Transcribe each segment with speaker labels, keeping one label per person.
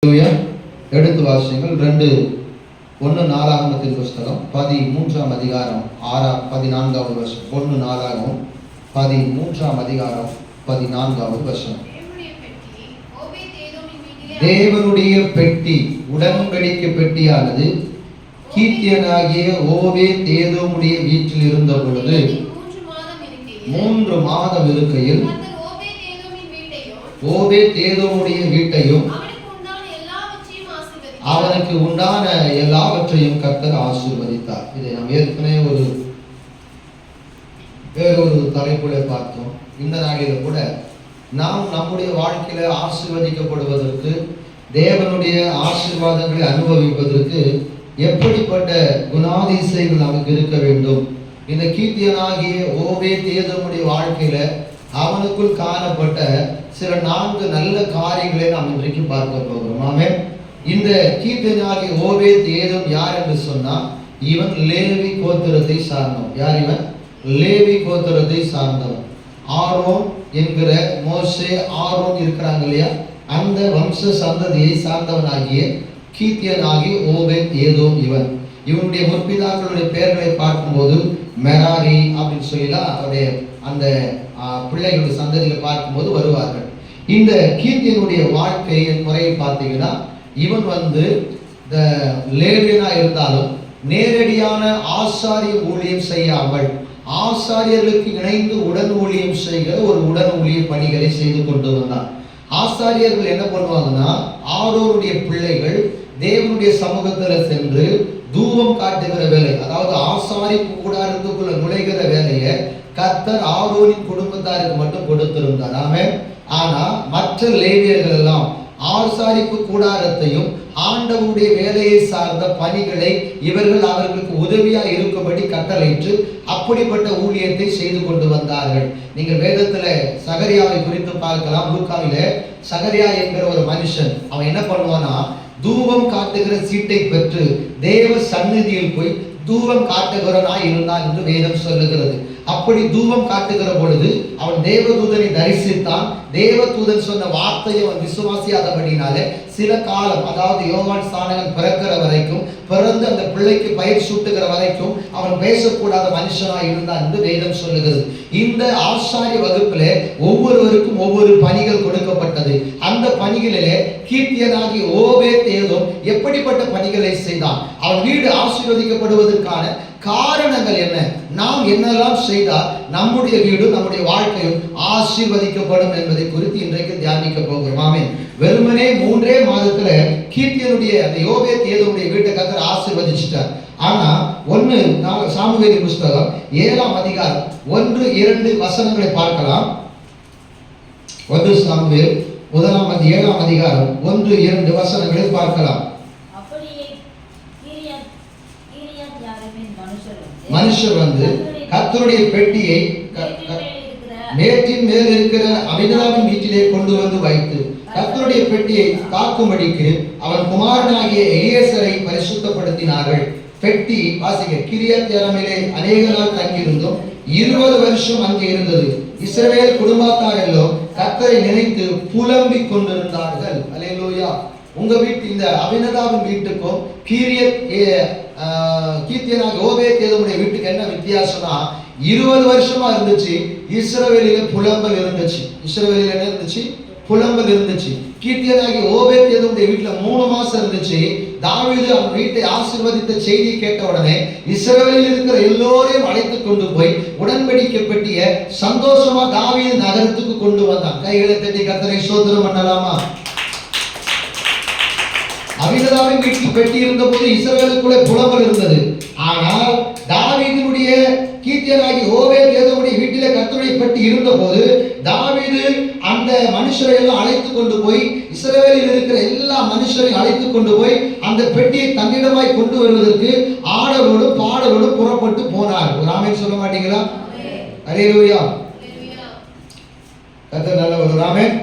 Speaker 1: எடுத்து வாசியங்கள் 1 நாளாகமத்தின் புஸ்தகம் 13ஆம் அதிகாரம் 14வது வசனம். 1 நாளாகமம் 13ஆம் அதிகாரம் 14வது வசனம். தேவனுடைய பெட்டி உடன்படிக்கை பெட்டியானது கீத்தியனாகிய ஓபேத் ஏதோமுடைய வீட்டில் இருந்த பொழுது 3 மாதம் இருக்கையில் ஓபேத் ஏதோமுடைய வீட்டையும் அவனுக்கு உண்டான எல்லாவற்றையும் கர்த்தர் ஆசீர்வதித்தார். இதை நாம் ஏற்கனவே வேறொரு தலைப்புல பார்த்தோம். இந்த நாளில கூட நாம் நம்முடைய வாழ்க்கையில ஆசீர்வதிக்கப்படுவதற்கு, தேவனுடைய ஆசீர்வாதங்களை அனுபவிப்பதற்கு எப்படிப்பட்ட குணாதிசயங்கள் நமக்கு இருக்க வேண்டும். இந்த கீத்தியனாகிய ஓபேத் ஏதோமுடைய வாழ்க்கையில அவனுக்குள் காணப்பட்ட சில 4 நல்ல காரியங்களை நாம் இன்றைக்கு பார்க்க போகிறோம். ஆமென். இந்த கீத்தியனாகிய ஓபேத் ஏதோம் யார் என்று சொன்னா, இவன் லேவி கோத்திரத்தை சார்ந்தவன். யார் இவன்? லேவி கோத்திரத்தை சார்ந்தவன். ஆரோன் என்கிற மோசே, ஆரோன் இருக்கிறாங்க இல்லையா, அந்த வம்ச சந்ததியை சார்ந்தவனாகிய கீத்தியனாகிய ஓபேத் ஏதோம் இவனுடைய முற்பிதாக்களுடைய பெயர்களை பார்க்கும்போது மெராரி அப்படின்னு சொல்லலாம் அவருடைய அந்த பிள்ளைகளுடைய சந்ததிகளை பார்க்கும்போது வருவார்கள். இந்த கீத்தியனுடைய வாழ்க்கை முறையை பார்த்தீங்கன்னா, இவன் லேவியனா இருந்தாலும் நேரடியான ஆசாரிய ஊழியம் செய்யாமல் ஆசாரியர்களுக்கு இணைந்து உடன் ஊழியம் செய்கிற ஒரு உடன் ஊழிய பணிகளை செய்து கொண்டு வந்தான். ஆசாரியர்கள் என்ன பண்ணுவாங்கன்னா, ஆரோனுடைய பிள்ளைகள் தேவனுடைய சமூகத்துல சென்று தூபம் காட்டுகிற வேலை, அதாவது ஆசாரி கூடாரத்துக்குள்ள நுழைகிற வேலையை கர்த்தர் ஆரோனின் குடும்பத்தாருக்கு மட்டும் கொடுத்திருந்தார். ஆமென். ஆனா மற்ற லேவியர்கள் எல்லாம் ஆசாரிப்பு கூடாரத்தையும் ஆண்டவருடைய வேலையை சார்ந்த பணிகளை இவர்கள் அவர்களுக்கு உதவியா இருக்கும்படி கட்டளையிட்டு அப்படிப்பட்ட ஊழியத்தை செய்து கொண்டு வந்தார்கள். நீங்கள் வேதத்துல சகரியாவை குறித்து பார்க்கலாம். லூக்காவில சகரியா என்கிற ஒரு மனுஷன், அவன் என்ன பண்ணுவானா, தூபம் காட்டுகிற சீட்டை பெற்று தேவ சந்நிதியில் போய் தூபம் காட்டுகிறவனாய் இருந்தான் என்று வேதம் சொல்லுகிறது. அப்படி தூபம் காட்டுகிற பொழுது அவன் தேவதூதனை தரிசித்தான். தேவதூதன் சொன்ன வார்த்தையை அவன் விசுவாசியாதபடினாலே சில காலம், அதாவது யோவான் ஸ்நானகன் பிறக்கிற வரைக்கும், பிறந்து அந்த பிள்ளைக்கு பயிர் சூட்டுகிற வரைக்கும் அவன் பேசக்கூடாத மனுஷனாய் இருந்தான் என்று வேதம் சொல்லுகிறது. இந்த ஆசாரிய வகுப்பிலே ஒவ்வொருவருக்கும் ஒவ்வொரு பணிகள் கொடுக்கப்பட்டது. அந்த பணிகளிலே கீத்தியனாகிய ஓபேத் ஏதோம் எப்படிப்பட்ட பணிகளை செய்தான், அவன் வீடு ஆசீர்வதிக்கப்படுவதற்கான காரணங்கள் என்ன, நாம் என்னெல்லாம் செய்தால் நம்முடைய வீடு நம்முடைய வாழ்க்கையும் ஆசீர்வதிக்கப்படும் என்பதை குறித்து இன்றைக்கு தியானிக்க போகிறோம். ஆமென். வெறுமனே 3 மாதத்துல கீத்தியனுடைய அந்த ஓபேத் ஏதோமுடைய வீட்டை கர்த்தர் ஆசீர்வதிச்சிட்டார். ஆனா 1 சாமுவேலின் புஸ்தகம் 7ஆம் அதிகாரம் 1-2 வசனங்களை பார்க்கலாம். 1 சாமுவேல் 7ஆம் அதிகாரம் 1-2 வசனங்களை பார்க்கலாம். மனுஷர் கர்த்தருடைய பெட்டியை மேட்டின் மேல் இருக்கிற அபினதாபின் வீட்டிலே கொண்டு வந்து வைத்து கர்த்தருடைய பெட்டியை காக்கும்படிக்கு அவன் குமாரனாகிய எலியேசரை பரிசுத்தப்படுத்தினார்கள். பெட்டி வாசிக்க கிரியத்யாரீமிலே அநேக நாள் தங்கியிருந்தும் 20 வருஷம் அங்கே இருந்தது. இஸ்ரவேல் குடும்பத்தார் எல்லோரும் கர்த்தரை நினைத்து புலம்பிக் கொண்டிருந்தார்கள். அல்லேலூயா. உங்க வீட்டு இந்த அபினதாபின் வீட்டுக்கும் கீத்தியனாகிய ஓபேத் ஏதோமுடைய வீட்டுக்கு என்ன வித்தியாசம்னா, 20 வருஷமா இருந்துச்சு இஸ்ரவேலில புலம்பல் இருந்துச்சு. இஸ்ரவேலில என்ன இருந்துச்சு? புலம்பல் இருந்துச்சு. கீத்தியனாகிய ஓபேத் ஏதோமுடைய வீட்டுல 3 மாசம் இருந்துச்சு. தாவீது அவன் வீட்டை ஆசீர்வதித்த செய்தி கேட்ட உடனே இஸ்ரவேலில் இருக்கிற எல்லோரையும் அழைத்து கொண்டு போய் உடன்படிக்கை பெட்டிய சந்தோஷமா தாவீது நகரத்துக்கு கொண்டு வந்தான். கைகளை தட்டி கர்த்தரை ஸ்தோத்திரம் பண்ணலாமா? அபினதாபின் வீட்டில் பெட்டி இருந்த போது இஸ்ரவேலுக்குள்ளே புலம்பல் இருந்தது. ஆனால் தாவீதுடைய கீத்தியனாகிய ஓபேத் ஏதோமுடைய வீட்டிலே கர்த்தருடைய பெட்டி இருந்த போது தாவீது அந்த மனுஷரை எல்லாம் அழைத்து கொண்டு போய், இஸ்ரவேலில் இருக்கிற எல்லா மனுஷரையும் அழைத்து கொண்டு போய் அந்த பெட்டியை தன்னிடமாய் கொண்டு வருவதற்கு ஆடலோடும் பாடலோடும் புறப்பட்டு போனார். ஒரு ஆமென் சொல்ல மாட்டீங்களா? அல்லேலூயா. கர்த்தர் நல்லவர். ஒரு ஆமென்.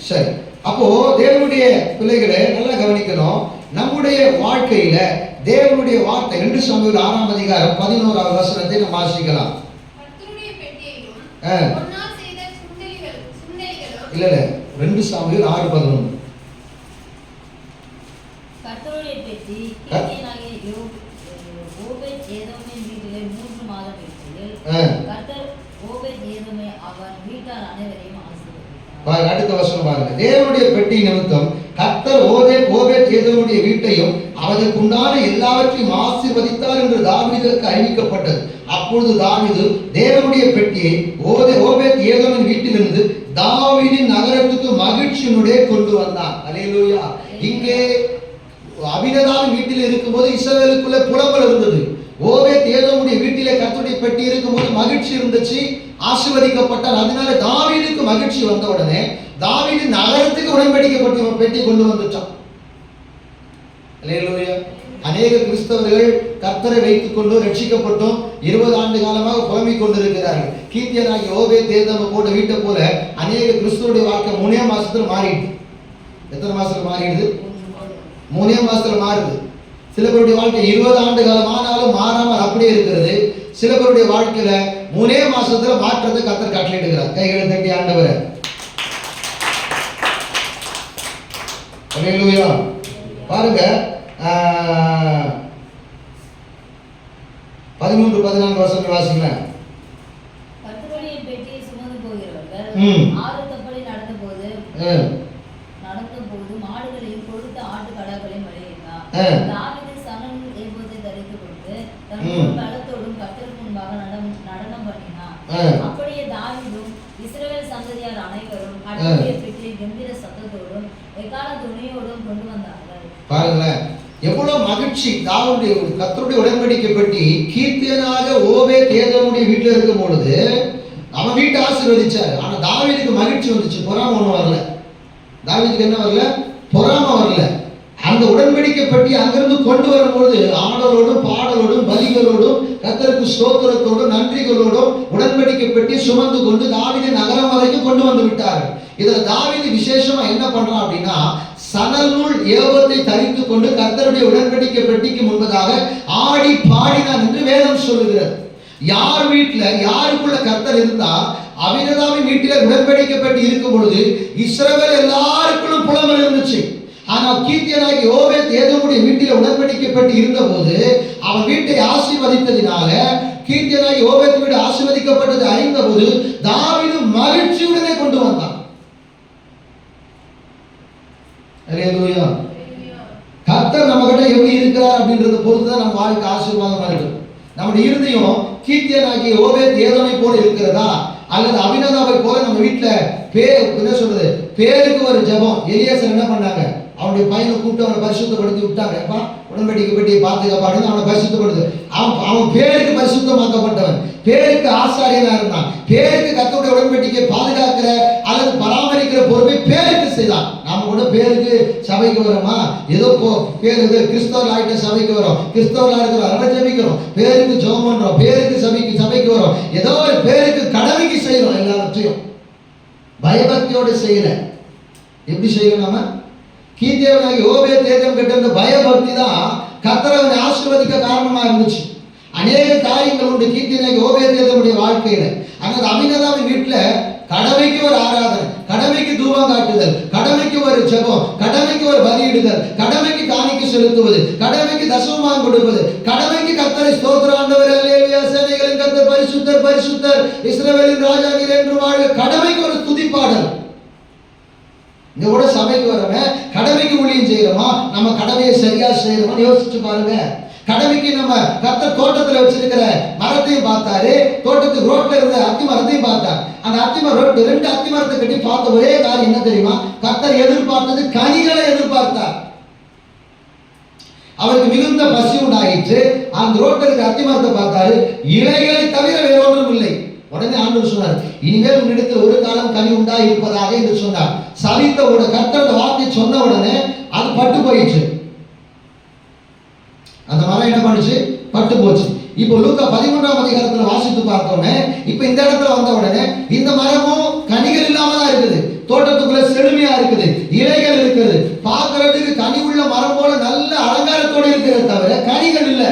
Speaker 1: சரி, அப்போ தேவனுடைய பிள்ளைகளை நல்லா கவனிக்கணும். நம்முடைய வாழ்க்கையில தேவனுடைய வார்த்தை 2 சாமுவேல் 6ஆம் அதிகாரம் 11வது வசனத்தை நாம் வாசிக்கலாம். இல்ல 2 சாமுவேல் 6:11
Speaker 2: பெட்டி கேனியனாகிய ஓபேத் ஏதோமின் வீட்டிலே 3 மாதம் இருக்கையில் கர்த்தர் ஓபேத் ஏதோமை அவன் வீட்டார் அனைவரையும் ஆசீர்வதித்தார்.
Speaker 1: அடுத்த வசனம் பாருங்க. தேவனுடைய பெட்டி நிமித்தம் கர்த்தர் ஓபேத் ஏதோமுடைய வீட்டையும் அவனுக்கு உண்டான எல்லாவற்றையும் ஆசீர்வதித்தார் என்று தாவீதுக்கு அறிவிக்கப்பட்டது. அப்பொழுது தாவீது தேவனுடைய பெட்டியை ஓபேத் ஏதோமின் வீட்டிலிருந்து தாவீதின் நகரத்துக்கு மகிழ்ச்சியினுடைய கொண்டு வந்தான். அல்லேலூயா. இங்கே அபினதாவின் வீட்டில் இருக்கும்போது இஸ்ரவேலுக்குள்ள புலம்பல் இருந்தது. ஓபேத் ஏதோமுடைய வீட்டிலே கர்த்தருடைய பெட்டி இருக்கும்போது மகிழ்ச்சி இருந்துச்சு, ஆசீர்வதிக்கப்பட்டார். அதனால தாவீதுக்கு மகிழ்ச்சி வந்த உடனே தாவீது நகரத்துக்கு உடன்படிக்கப்பட்ட பெட்டி கொண்டு வந்துட்டான். அல்லேலூயா. அநேக கிறிஸ்தவர்கள் கர்த்தரை வைத்துக் கொண்டு ரட்சிக்கப்பட்டும் 20 ஆண்டு காலமாக புலம்பிக் கொண்டிருக்கிறார்கள். கீத்தியனாகிய ஓபேத் ஏதோம் போட்ட வீட்டை போல அநேக கிறிஸ்தவருடைய வாழ்க்கை 3 மாசத்துல மாறிடுது. எத்தனை மாசத்துல மாறிடுது? 3 மாசத்துல மாறுது. சில பேருடைய வாழ்க்கை 20 ஆண்டு காலம் ஆனாலும் மாறாமல் அப்படியே இருக்கிறது. சில பேருடைய வாழ்க்கையில 3 மாசத்துல மாற்றத்தை கர்த்தர் கட்டளையிடுகிறார். கைகளை தட்டி ஆண்டவரே. அல்லேலூயா. பாருங்க 13-14 வசனம் வாசிங்க.
Speaker 2: கர்த்தருடைய பெட்டியை சுமந்து போகிறவர்கள் ஆறுதப்படி நடந்தபோது மாடுகளையும் கொழுத்த ஆட்டுக்கடாக்களையும் வழியிட்டார். தாவீது சணல் ஏபோத்தை தரித்துக் கொண்டு தன் பலத்தோடும் கர்த்தருக்கு முன்பாக நடனம் பண்ணினார். அப்படியே தாவீதும் இஸ்ரவேல் சந்ததியார் அனைவரும் கர்த்தருடைய பெட்டியை கம்பீர சத்தத்தோடும் எக்கால துணியோடும் கொண்டு வந்தார்கள்.
Speaker 1: பாருங்களேன், எவ்வளவு மகிழ்ச்சி. தாவீதுடைய கர்த்தருடைய உடன்படிக்கை பெட்டி கீர்த்தியனாக ஓபேத் ஏதோமுடைய வீட்டில் இருக்கும் பொழுது அவன் வீட்டை ஆசீர்வதிச்சார். ஆனா தாவீதுக்கு மகிழ்ச்சி வந்துச்சு, பொறாம ஒண்ணும் வரல. தாவீதுக்கு என்ன வரல? பொறாம வரல. அந்த உடன்படிக்கை பெட்டி அங்கிருந்து கொண்டு வரும்போது ஆடலோடும் பாடலோடும் பலிகளோடும் கர்த்தருக்கு ஸ்தோத்திரத்தோடும் நன்றிகளோடும் உடன்படிக்கை பெட்டி சுமந்து கொண்டு தாவீது நகரம் வரைக்கும் கொண்டு வந்து விட்டார். இதுல தாவீது விசேஷமா என்ன பண்றான் அப்படின்னா, சணல் நூல் ஏபோத்தை தரித்து கொண்டு கர்த்தருடைய உடன்படிக்கை பெட்டிக்கு முன்பதாக ஆடி பாடினான் என்று வேதம் சொல்லுகிறது. யார் வீட்டுல யாருக்குள்ள கர்த்தர் இருந்தா, அபினதாவின் வீட்டில உடன்படிக்கை பெட்டி இருக்கும் பொழுது இஸ்ரவேல் எல்லாருக்குள்ளும் புலம்பல் இருந்துச்சு. ஆனால் கீத்தியனாகி ஓபேத் ஏதோமுடைய வீட்டில உடன்படிக்கை பெட்டி இருந்த போது அவன் வீட்டை ஆசீர்வதித்ததினால கீத்தியனாகி ஓபேத் வீடு ஆசீர்வதிக்கப்பட்டது அறிந்த போது தாவீது மகிழ்ச்சியுடனே கொண்டு வந்தான். அல்லேலூயா. கர்த்தர் நம்ம கிட்ட எப்படி இருக்கிறார் அப்படின்றத பொறுத்துதான் நம்ம வாழ்க்கை ஆசீர்வாதமா இருக்கும். நம்முடைய இருதயம் கீத்தியனாகிய ஓபேத் ஏதோமை போல இருக்கிறதா, அல்லது அபினதாவை போல நம்ம வீட்டுல என்ன சொல்றது, பேருக்கு ஒரு ஜெபம். எலியாசர் என்ன பண்ணாங்க, அவனுடைய பையனை கூப்பிட்டு அவனை பரிசுத்தப்படுத்தி விட்டாங்க. உடன்படிக்கை பெட்டியை பாதுகாப்பாடு அவனை பரிசுத்தப்படுத்து. அவன் பேருக்கு பரிசுத்தமாக்கப்பட்டவன், பேருக்கு ஆசாரியனா இருந்தான், பேருக்கு கர்த்தருடைய உடன்படிக்கை பாதுகாக்கிற அல்லது பராமரிக்கிற பொறுப்பை பேருக்கு செய்தான். நாம கூட பேருக்கு சபைக்கு வரோமா, ஏதோ பேரு கிறிஸ்தவர்கள் ஆகிட்ட சபைக்கு வரோம், கிறிஸ்தவர்களா இருக்கிறோம், அதை ஜெபிக்கிறோம், பேருக்கு ஜெபம் பண்றோம், பேருக்கு சபைக்கு வரோம், ஏதோ ஒரு பேருக்கு கடமைக்கு செய்யறோம். எல்லாவற்றையும் பயபக்தியோடு செய்யல. எப்படி செய்யணும்? நாம கீத்தியனாகி ஓபேத் ஏதோம் கிட்ட இருந்த பயபக்தி தான் கர்த்தரை ஆசீர்வதிக்க காரணமா இருந்துச்சு. அநேக காரியங்கள் உண்டு கீத்தியனாகி ஓபேத் ஏதோமுடைய வாழ்க்கையில. ஆனால் அபினதாவின் வீட்டுல கடமைக்கு ஒரு ஆராதனை, கடமைக்கு தூபம் காட்டுதல், கடமைக்கு ஒரு ஜெபம், கடமைக்கு ஒரு பலியிடுதல், கடமைக்கு காணிக்கை செலுத்துவது, கடமைக்கு தசமமாக கொடுப்பது, கடமைக்கு கர்த்தரை ஸ்தோத்திரம் ஆண்டவரே அல்லேலூயா சேனைகளின் கர்த்தர் பரிசுத்தர் பரிசுத்தர் இஸ்ரவேலின் ராஜாவீர் என்று வாழ கடமைக்கு ஒரு துதிப்பாடல். இந்த கூட சபைக்கு வரவன் கடமைக்கு ஊழியம் செய்யறோமா, நம்ம கடமையை சரியா செய்யறோமா யோசிச்சு பாருங்க. கடமைக்கு நம்ம கர்த்தர் தோட்டத்துல வச்சிருக்கிற மரத்தையும் பார்த்தாரு, தோட்டத்துக்கு ரோட்ல இருந்த அத்தி மரத்தையும் பார்த்தார். அந்த அத்தி மரம் 2 அத்தி மரத்தை கட்டி பார்த்த ஒரே காரியம் என்ன தெரியுமா, கர்த்தர் எதிர்பார்த்தது கனிகளை எதிர்பார்த்தார். அவருக்கு மிகுந்த பசி உண்டாயிற்று. அந்த ரோட்ல இருக்க அத்தி மரத்தை பார்த்தாரு, இலைகளை தவிர வேற ஒன்றும் இல்லை. உடனே ஆண்டவர் சொன்னார், இனிமேல் உன்னிடத்தில் ஒரு காலம் கனி உண்டாய் இருப்பதாக என்று சொன்னார். சலித்த கர்த்தர் வார்த்தை சொன்ன உடனே அது பட்டு போயிடுச்சு. அந்த மரம் என்ன பண்ணுச்சு? பட்டு போச்சு. இப்போ லூக்கா 13ஆம் அதிகாரத்துல வாசித்து பார்த்தோமே, இப்ப இந்த இடத்துல வந்த உடனே இந்த மரமும் கனிகள் இல்லாம தான் இருக்குது, தோட்டத்துக்குள்ள செழுமையா இருக்குது, இலைகள் இருக்குது, பார்க்கறதுக்கு கனி உள்ள மரம் போல நல்ல அலங்காரத்தோடு இருக்கிறத தவிர கனிகள் இல்லை.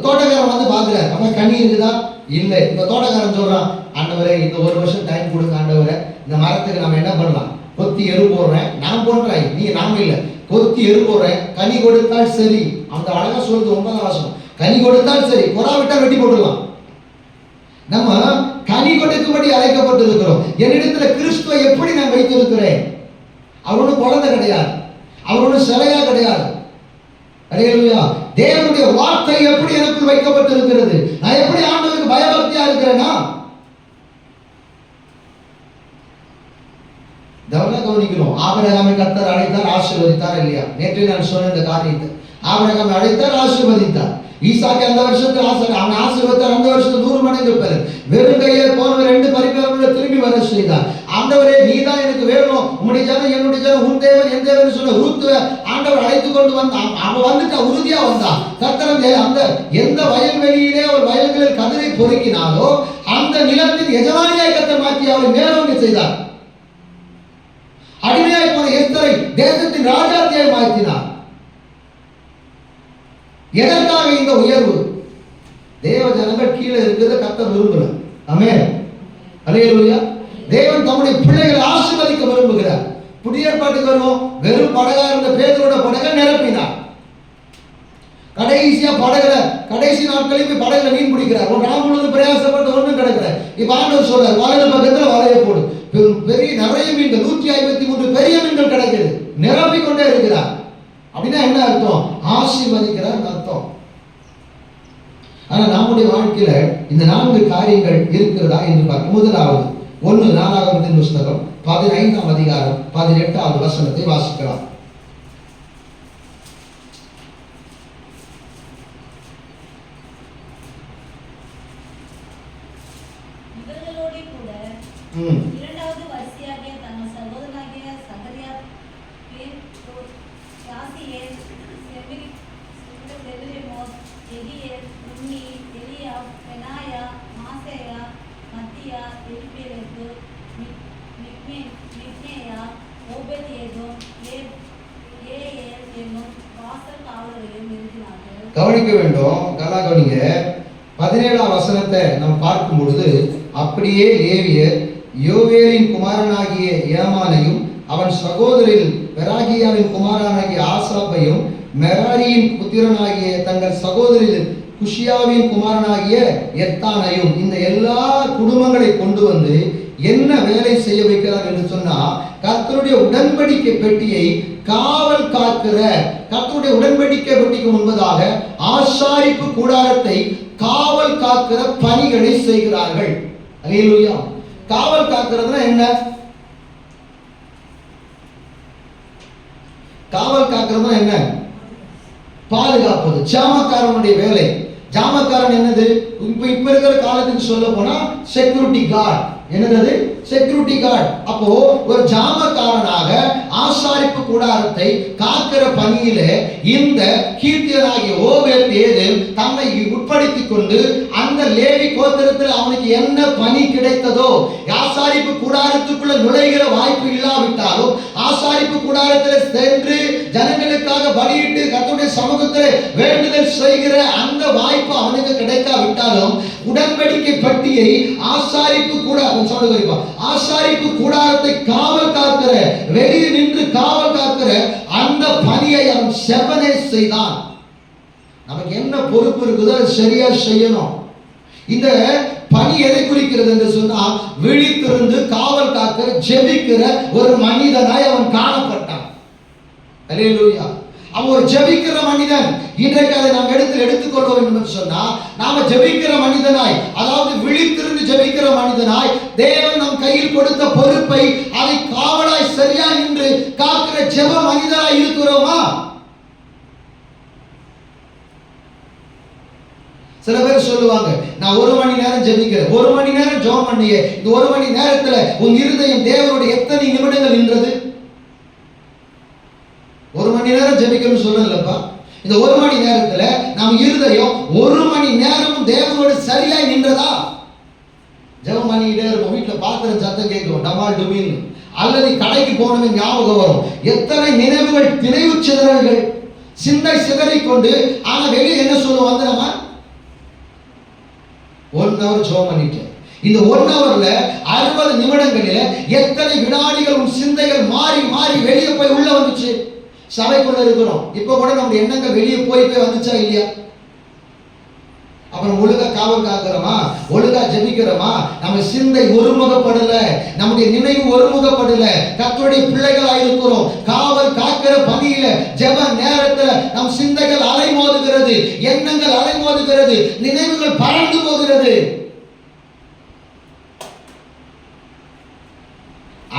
Speaker 1: தோட்டக்காரன் வந்து பாக்குறாரு, அப்ப கனி இருக்குதா? இல்லை. இப்ப தோட்டக்காரன் சொல்றான், ஆண்டவரே இந்த 1 வருஷம் டைம் கொடுங்க ஆண்டவரே, இந்த மரத்துக்கு நம்ம என்ன பண்ணலாம், கொத்தி எரு போடுறேன், நான் போன்றாய் நீ நாம இல்ல, கொத்தி எரு போடுறேன், கனி கொடுத்தால் சரி. அந்த அழகா சொல்றது 9ஆம் வசனம். கனி கொடுத்தால் சரி, கொரா விட்டா வெட்டி போட்டுடலாம். நம்ம கனி கொடுக்கும்படி அழைக்கப்பட்டிருக்கிறோம். என்னிடத்துல கிறிஸ்துவை எப்படி நான் வைத்திருக்கிறேன்? அவர் ஒன்றும் குழந்தை கிடையாது, அவர் ஒன்றும் சிலையா கிடையாது. அல்லேலூயா. தேவனுடைய வார்த்தை எப்படி எனக்குள் வைக்கப்பட்டிருக்கிறது? நான் எப்படி ஆண்டவருக்கு பயபக்தியா இருக்கிறேனா? கவனிக்கணும். ஆபிரகாமை கர்த்தர் அழைத்தார், ஆசீர்வதித்தார் இல்லையா? நேற்று நான் சொன்ன இந்த காரியத்தை. ஆபிரகாமை அழைத்தார், ஆசீர்வதித்தார். ஈசாக்கை அந்த வருஷத்துல அவன் ஆசீர்வதித்தார். அந்த வருஷத்துல 100 மடங்கு பெரு. வெறும் கையே போனவர் 2 பரிபூரண திரும்பி வர செய்தார். ஆண்டவரே நீதான் எனக்கு வேணும், உம்முடைய ஜனம் என்னுடைய ஜனம், உன் தேவன் என் தேவன் சொன்ன ரூத்துவை ஆண்டவர் அழைத்து கொண்டு வந்தான். அவன் வந்துட்டா, உறுதியா வந்தான். கர்த்தர் அந்த எந்த வயல்வெளியிலே அவர் வயல்களில் கதிரை பொறுக்கினாலோ அந்த நிலத்தின் எஜமானியாய் கர்த்தர் மாற்றி அவரை மேலோங்க செய்தார். அடிமையாய் போன எஸ்தரை தேசத்தின் ராஜாத்தியாய் மாற்றினார். எதற்காக இந்த உயர்வு? தேவ ஜனங்கள் கீழே இருக்கிறத கர்த்தர் விரும்பல. ஆமென். அல்லேலூயா. தேவன் தம்முடைய பிள்ளைகளை ஆசீர்வதிக்க விரும்புகிறார். புதிய ஏற்பாட்டுக்கு வருவோம். வெறும் படகா இருந்த பேதுருவோட படகை நிரப்பினார். கடைசியா படகுல கடைசி நாட்களில் போய் படகுல மீன் பிடிக்கிறார். ஒரு நாள் முழுவதும் பிரயாசப்பட்டு ஒன்றும் கிடைக்கிற. இப்ப ஆண்டவர் சொல்றார், வலது பக்கத்துல வலைய போடு. பெரிய நிறைய மீன்கள் 153 பெரிய மீன்கள் கிடைக்குது. நிரப்பிக் கொண்டே இருக்கிறார். அப்படின்னா என்ன அர்த்தம்? ஆசீர்வதிக்கிறார் அர்த்தம். ஆனா நம்முடைய வாழ்க்கையில இந்த 4 காரியங்கள் இருக்கிறதா என்று பார்க்க. முதலாவது 1 நாளாகமத்தின் புஸ்தகம் 15ஆம் அதிகாரம் 18வது வசனத்தை வாசிக்கலாம்.
Speaker 2: இரண்டாவது வரிசையாகிய தங்கள் சகோதரனாகிய சகரியா, யாசியேல், செமிரிமோத், எகியேல், உன்னி, எலியாப், பெனாயா, மாசேயா, மத்தியா, எலிபேலேத்து, மிக்னேயா, ஓபேத்ஏதோம், ஏயேல் என்னும் வாசல் காவலரையும் நிறுத்தினார்கள்.
Speaker 1: கவனிக்க வேண்டும். கவனிங்க. 17ஆம் வசனத்தை நாம் பார்க்கும் பொழுது, அப்படியே லேவியர் யோவேலின் குமாரனாகிய ஏமானையும் அவன் சகோதரில் பெராகியாவின் குமாரனாகிய ஆசாப்பையும் மெராரியின் புத்திரனாகிய தங்கள் சகோதரில் குஷியாவின் குமாரனாகிய எத்தானையும், இந்த எல்லா குடும்பங்களை கொண்டு வந்து என்ன வேலை செய்ய வைக்கிறார் என்று சொன்னா, கர்த்தருடைய உடன்படிக்கை பெட்டியை காவல் காக்கிற, கர்த்தருடைய உடன்படிக்கை பெட்டிக்கு முன்பதாக ஆசாரிப்பு கூடாரத்தை காவல் காக்கிற பணிகளை செய்கிறார்கள். அல்லேலூயா. காவல் காக்கிறதுனா என்ன? காவல் காக்கிறதுனா என்ன? பாதுகாப்பது. ஜாமக்காரனுடைய வேலை. ஜாமக்காரன் என்னது? இப்ப இருக்கிற காலத்துக்கு சொல்ல போனா செக்யூரிட்டி கார்டு. என்னது? Security guard. அப்போ ஒரு ஜாமக்காரனாக ஆசாரிப்பு கூடாரத்தை காக்கிற பணியிலே இந்த கீர்த்தியனாகிய ஓபேத்ஏதோம் தன்னை உட்படுத்திக் கொண்டு அந்த லேவி கோத்திரத்தில் அவனுக்கு என்ன பணி கிடைத்ததோ, ஆசாரிப்பு கூடாரத்துக்குள்ள நுழைகிற வாய்ப்பு இல்லாவிட்டாலும் ஆசாரிப்பு கூடாரத்தில் சென்று ஜனங்களுக்காக பலியிட்டு கர்த்தருடைய சமூகத்தில் வேண்டுதல் செய்கிற அந்த வாய்ப்பு அவனுக்கு கிடைக்காவிட்டாலும் உடன்படிக்கை பட்டியை ஆசாரிப்பு கூடாரம் ஆசாரிப்பு கூடாரத்தை காவல் காக்கிற, வெளியில் நின்று காவல் காக்கிற அந்த பணியை அவன் செவ்வனே செய்தான். நமக்கு என்ன பொறுப்பு இருக்குதோ அதை சரியா செய்யணும். இந்த பணி எதை குறிக்கிறது என்று சொன்னால், விழித்திருந்து காவல் காக்கிற, ஜெபிக்கிற ஒரு மனிதனாய் அவன் காணப்பட்டான். அல்லேலூயா. அவன் ஒரு ஜெபிக்கிற மனிதன். இன்றைக்கு அதை நாம் எடுத்துக்கொள்ள வேண்டும் என்று சொன்னா, நாம ஜெபிக்கிற மனிதனாய், அதாவது விழித்திருந்து ஜெபிக்கிற மனிதனாய், தேவன் நம் கையில் கொடுத்த பொறுப்பை அதை காவலாய் சரியா நின்று காக்கிற ஜெப மனிதனாய் இருக்கிறோமா? சில பேர் சொல்லுவாங்க, நான் 1 மணி நேரம் ஜெபிக்கிறேன். 1 மணி நேரம் ஜெபம் பண்ணியே, இந்த 1 மணி நேரத்துல உன் இருதயம் தேவனுடைய எத்தனை நிமிடங்கள் நின்றது? 1 மணி நேரம் ஜெபிக்கணும்னு சொல்லலப்பா. இந்த 1 மணி நேரத்துல நம்ம இருதயம் 1 மணி நேரம் தேவனோடு சரியாய் நின்றதா? ஜெபம் பண்ணிக்கிட்டே இருக்கும், வீட்டுல பாத்திரம் சத்தம் கேட்கும், டமால் டுமில், அல்லது கடைக்கு போனவே ஞாபகம் வரும். எத்தனை நினைவுகள், திணைவு சிதறல்கள், சிந்தை சிதறிக்கொண்டு. ஆனா வெளியே என்ன சொல்லுவோம்? வந்து நம்ம 1 hour ஜெபம் பண்ணிட்டேன். இந்த 1 ஹவர்ல 60 நிமிடங்களில எத்தனை வினாடிகள் உன் சிந்தைகள் மாறி மாறி வெளியே போய் உள்ள வந்துச்சு? சபைக்குள்ள இருக்கிறோம், இப்ப கூட நம்முடைய எண்ணங்கள் வெளியே போய் வந்துச்சா இல்லையா? அப்புறம் ஒழுங்கா காவல் காக்கிறோமா, ஒழுங்கா ஜெபிக்கிறோமா? நம்ம சிந்தை ஒருமுகப்படல, நம்முடைய நினைவு ஒருமுகப்படல. கர்த்தருடைய பிள்ளைகளா இருக்கிறோம், காவல் காக்கிற பணியில ஜெப நேரத்துல நம் சிந்தைகள் அலைமோதுகிறது, எண்ணங்கள் அலைமோதுகிறது, நினைவுகள் பறந்து போகிறது.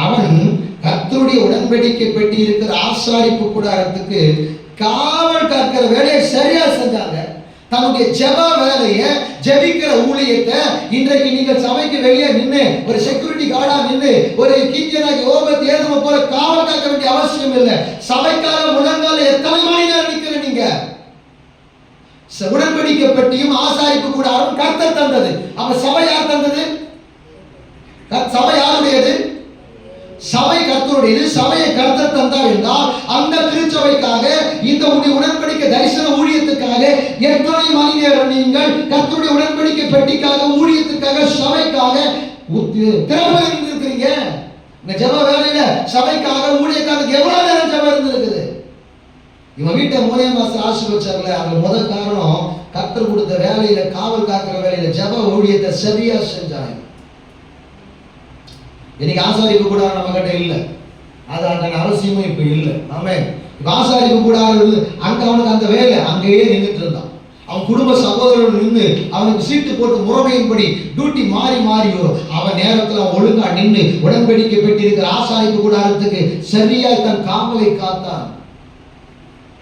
Speaker 1: அவன் கர்த்தருடைய உடன்படிக்கை பெட்டி இருக்கிற ஆசாரிப்பு கூடாரத்துக்கு காவல் காக்கிற வேலையை சரியா செஞ்சாங்க. தன்னுடைய ஜெப வேலையை, ஜெபிக்கிற ஊழியத்தை இன்றைக்கு நீங்கள் சபைக்கு வெளியே நின்று ஒரு செக்யூரிட்டி கார்டா நின்று ஒரு கீர்த்தியனாகி ஓபத் ஏதோ போல காவல் காக்க வேண்டிய அவசியம் இல்லை. சபைக்கார முழங்கால எத்தனை மணி நேரம் நிக்கிற நீங்க? உடன்படிக்கை பெட்டியும் ஆசாரிப்பு கூடாரம் கர்த்தர் தந்தது. அப்ப சபை யார் தந்தது? சபை யாருடையது? சபை கர்த்தருடையது. சபையை கர்த்தர் தந்தார் என்றால் அந்த திருச்சபைக்காக, இந்த உடன்படிக்கை தரிசன ஊழியத்துக்காக எத்தனை மணி நேரம் நீங்கள் கர்த்தருடைய உடன்படிக்கை பெட்டிக்காக, ஊழியத்துக்காக, சபைக்காக திறமை இருந்திருக்கிறீங்க? இந்த ஜெப வேலையில சபைக்காக, ஊழியக்காக எவ்வளவு நேரம் ஜெபம் இருந்திருக்குது? இவன் வீட்டை 3 மாசம் ஆசீர்வச்சார்ல, அதுல முதல் காரணம் கர்த்தர் கொடுத்த வேலையில, காவல் காக்கிற வேலையில ஜெப ஊழியத்தை சரியா செஞ்சாங்க. இன்னைக்கு ஆசாரிப்பு கூடாரம் நம்ம கிட்ட இல்லை, அது அந்த அவசியமும் இப்ப இல்லை. ஆமென். இப்ப ஆசாரிப்பு கூடாரம் அங்க அவனுக்கு அந்த வேலை அங்கேயே நின்றுட்டு இருந்தான். அவன் குடும்ப சகோதரர்கள் நின்று அவனுக்கு சீட்டு போட்டு முறைமையின்படி டியூட்டி மாறி மாறி வரும். அவன் நேரத்தில் அவன் ஒழுங்கா நின்று உடன்படிக்கை பெற்றிருக்கிற ஆசாரிப்பு கூடாரத்துக்கு சரியாய் தன் காவலை காத்தான்.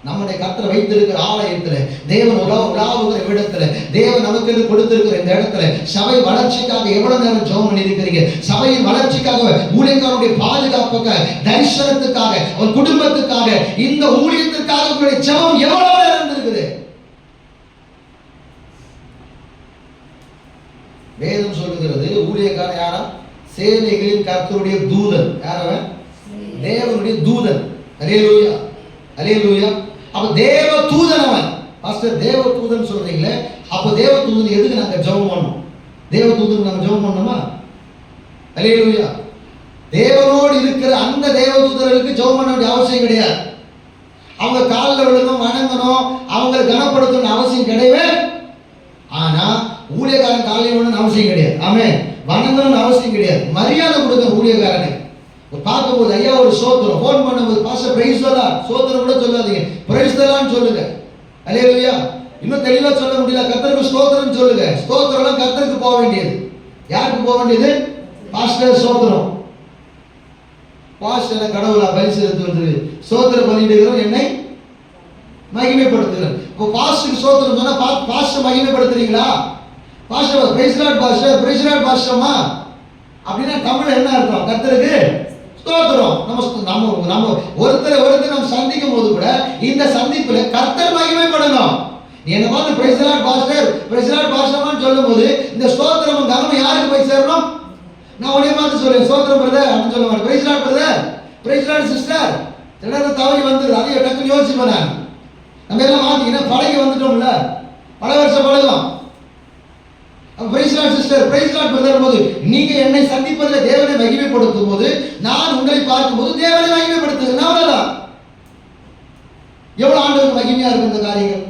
Speaker 1: நம்முடைய கர்த்தர் வைத்திருக்கிற ஆலயத்துல, தேவன் உலாவுகிற இடத்துல, தேவன் நமக்கு கொடுத்திருக்கிற இந்த இடத்துல சபை வளர்ச்சிக்காக எவ்வளவு நேரம் ஜெபம் பண்ணி இருக்கிறீங்க? சபையின் வளர்ச்சிக்காக, ஊழியக்காரருடைய பாதுகாப்புக்காக, தரிசனத்துக்காக, ஒரு குடும்பத்துக்காக, இந்த ஊழியத்திற்காக உங்களுடைய ஜெபம் எவ்வளவு நேரம் இருக்குது? வேதம் சொல்லுகிறது, ஊழியக்காரன் யாரா? சேனைகளின் கர்த்தருடைய தூதன். யாரவன்? தேவனுடைய தூதன். அல்லேலூயா, அல்லேலூயா. அப்ப தேவ தூதன் அவன். பாஸ்டர் தேவ தூதன் சொல்றீங்களே, அப்ப தேவ தூதன் எதுக்கு நாங்க ஜெபம் பண்ணணும்? தேவ தூதன் நாங்க ஜெபம் பண்ணணுமா? அல்லேலூயா. தேவனோடு இருக்கிற அந்த தேவ தூதர்களுக்கு ஜெபம் பண்ண வேண்டிய அவசியம் கிடையாது. அவங்க காலில் விழுணும், வணங்கணும், அவங்களை கனப்படுத்தணும் அவசியம் கிடையவே. ஆனா ஊழியக்காரன் காலையில் விழணும்னு அவசியம் கிடையாது. ஆமென். வணங்கணும்னு அவசியம் கிடையாது. மரியாதை கொடுக்க ஊழியக்காரனுக்கு. பார்க்கும்போது ஐயா ஒரு சோத்திரம், போன் பண்ணும்போது பாஸ்டர் பிரைஸ் தி லார்ட், சோத்திரம் கூட சொல்லாதீங்க, பிரைஸ் தி லார்ட் சொல்லுங்க. அல்லேலூயா. இன்னும் தெளிவா சொல்ல முடியல, கர்த்தருக்கு ஸ்தோத்திரம் சொல்லுங்க. ஸ்தோத்திரம் கர்த்தருக்கு போக வேண்டியது. யாருக்கு போக வேண்டியது? பாஸ்டர் ஸ்தோத்திரம். பாஸ்டர் கடவுளா பலி செலுத்துவது, ஸ்தோத்திரம் பண்ணிடுகிறோம், என்னை மகிமைப்படுத்துகிறேன். இப்போ பாஸ்டருக்கு ஸ்தோத்திரம் சொன்னா பாஸ்டர் மகிமைப்படுத்துறீங்களா? Pastor praise the lord pastor, praise the lord பாஸ்டர்மா அப்படின்னா தமிழ் என்ன அர்த்தம்? கர்த்தருக்கு ஸ்தோத்திரம். நம்ம ஒருத்தர் நம்ம சந்திக்கும் போது கூட இந்த சந்திப்புல கர்த்தர் மகிமைப்படணும். நீ என்ன பார்த்து praise the lord pastor, praise the lord பாஸ்டர்மான்னு சொல்லும்போது இந்த ஸ்தோத்திரம் கனவு யாருக்கு போய் சேரணும்? நான் உடனே பார்த்து சொல்றேன், ஸ்தோத்திரம் பிரதர் அப்படின்னு சொல்ல மாட்டேன், price the lord brother, price the lord sister. எல்லாரும் தவறி வந்துடுது. அதைய டக்குன்னு யோசிப்பேன் நான். நம்ம எல்லாம் மாத்திக்கினா பழகி வந்துட்டோம்ல, பல வருஷம் பழகலாம். Praise the lord sister, praise the lord brother போது நீங்க என்னை சந்திப்பதில் தேவனை மகிமைப்படுத்தும் போது, நான் உங்களை பார்க்கும்போது தேவனை மகிமைப்படுத்துகிறேன். அவ்வளவுதான். எவ்வளவு ஆண்டுகளுக்கு மகிமையா இருக்கு இந்த காரியங்கள்.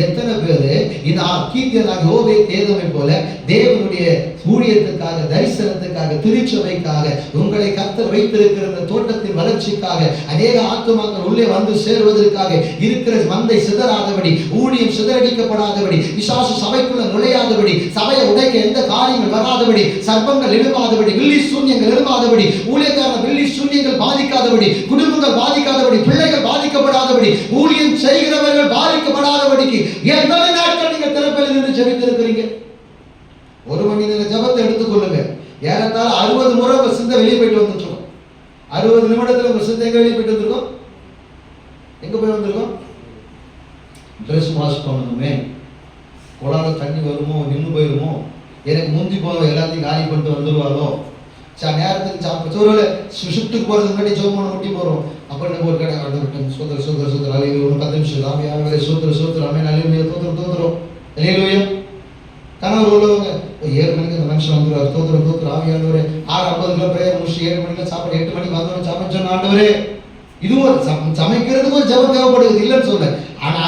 Speaker 1: எத்தனை பேரு இந்த கீர்த்தியனாக யோபே தேதமை போல தேவனுடைய ஊழியத்துக்காக, தரிசனத்துக்காக, திருச்சபைக்காக, உங்களை கர்த்தர் வைத்திருக்கிற இந்த தோட்டத்தின் வளர்ச்சிக்காக, அநேக ஆத்துமாக்கள் உள்ளே வந்து சேருவதற்காக, இருக்கிற மந்தை சிதறாதபடி, ஊழியம் சிதறடிக்கப்படாதபடி, பிசாசு சபைக்குள்ள நுழையாதபடி, சபையை உடைக்க எந்த காரியங்கள் வராதபடி, சர்ப்பங்கள் எழுப்பாதபடி, வில்லி சூன்யங்கள் எழுப்பாதபடி, ஊழியக்கார வில்லி சூன்யங்கள் பாதிக்காதபடி, குடும்பங்கள் பாதிக்காதபடி, பிள்ளைகள் பாதிக்கப்படாதபடி, ஊழியம் செய்கிறவர்கள் பாதிக்கப்படாதபடிக்கு எத்தனை நாட்கள் நீங்க திறப்பில் இருந்து ஜெபித்திருக்கிறீங்க? 1 மணி நேர ஜெபத்தை எடுத்துக்கொள்ளுங்க. ஏறத்தாழ 60 முறை உங்க சிந்தை வெளியே போயிட்டு வந்துருக்கோம். 60 நிமிடத்துல உங்க சிந்தை எங்க வெளியே போயிட்டு வந்திருக்கோம்? எங்க போய் வந்திருக்கோம்? ட்ரெஸ் வாஷ் பண்ணணுமே, குழால தண்ணி வருமோ, நின்று போயிருமோ, எனக்கு முந்தி போக எல்லாத்தையும் காலி பண்ணிட்டு வந்துருவாரோ, நேரத்துக்கு சாப்பிட்டு ஷிஃப்ட்டுக்கு போறதுக்கு முன்னாடி ஜோம் பண்ண முட்டி போறோம். அப்போ நம்ம ஒரு கடை சோதர சோதர சோதர அலையில ஒரு 10 நிமிஷம் ஆமே யாரும் சோதர சோதர ஆமே நல்ல தோத்துறோம் தோத்துறோம். இல்லையிலோயா கணவர் உள்ளவங்க 7 மணிக்கு அந்த மனுஷன் வந்துருவார். தோத்துற ஆவியானவரே 6:50 பிரேயர் முடிச்சு 7 மணிக்கு சாப்பாடு 8 மணிக்கு வந்தோம் சமைச்சு சொன்ன ஆண்டவரே. இது ஒரு சமைக்கிறதுக்கு ஒரு ஜெபம் தேவைப்படுது, இல்லைன்னு சொல்ல. ஆனா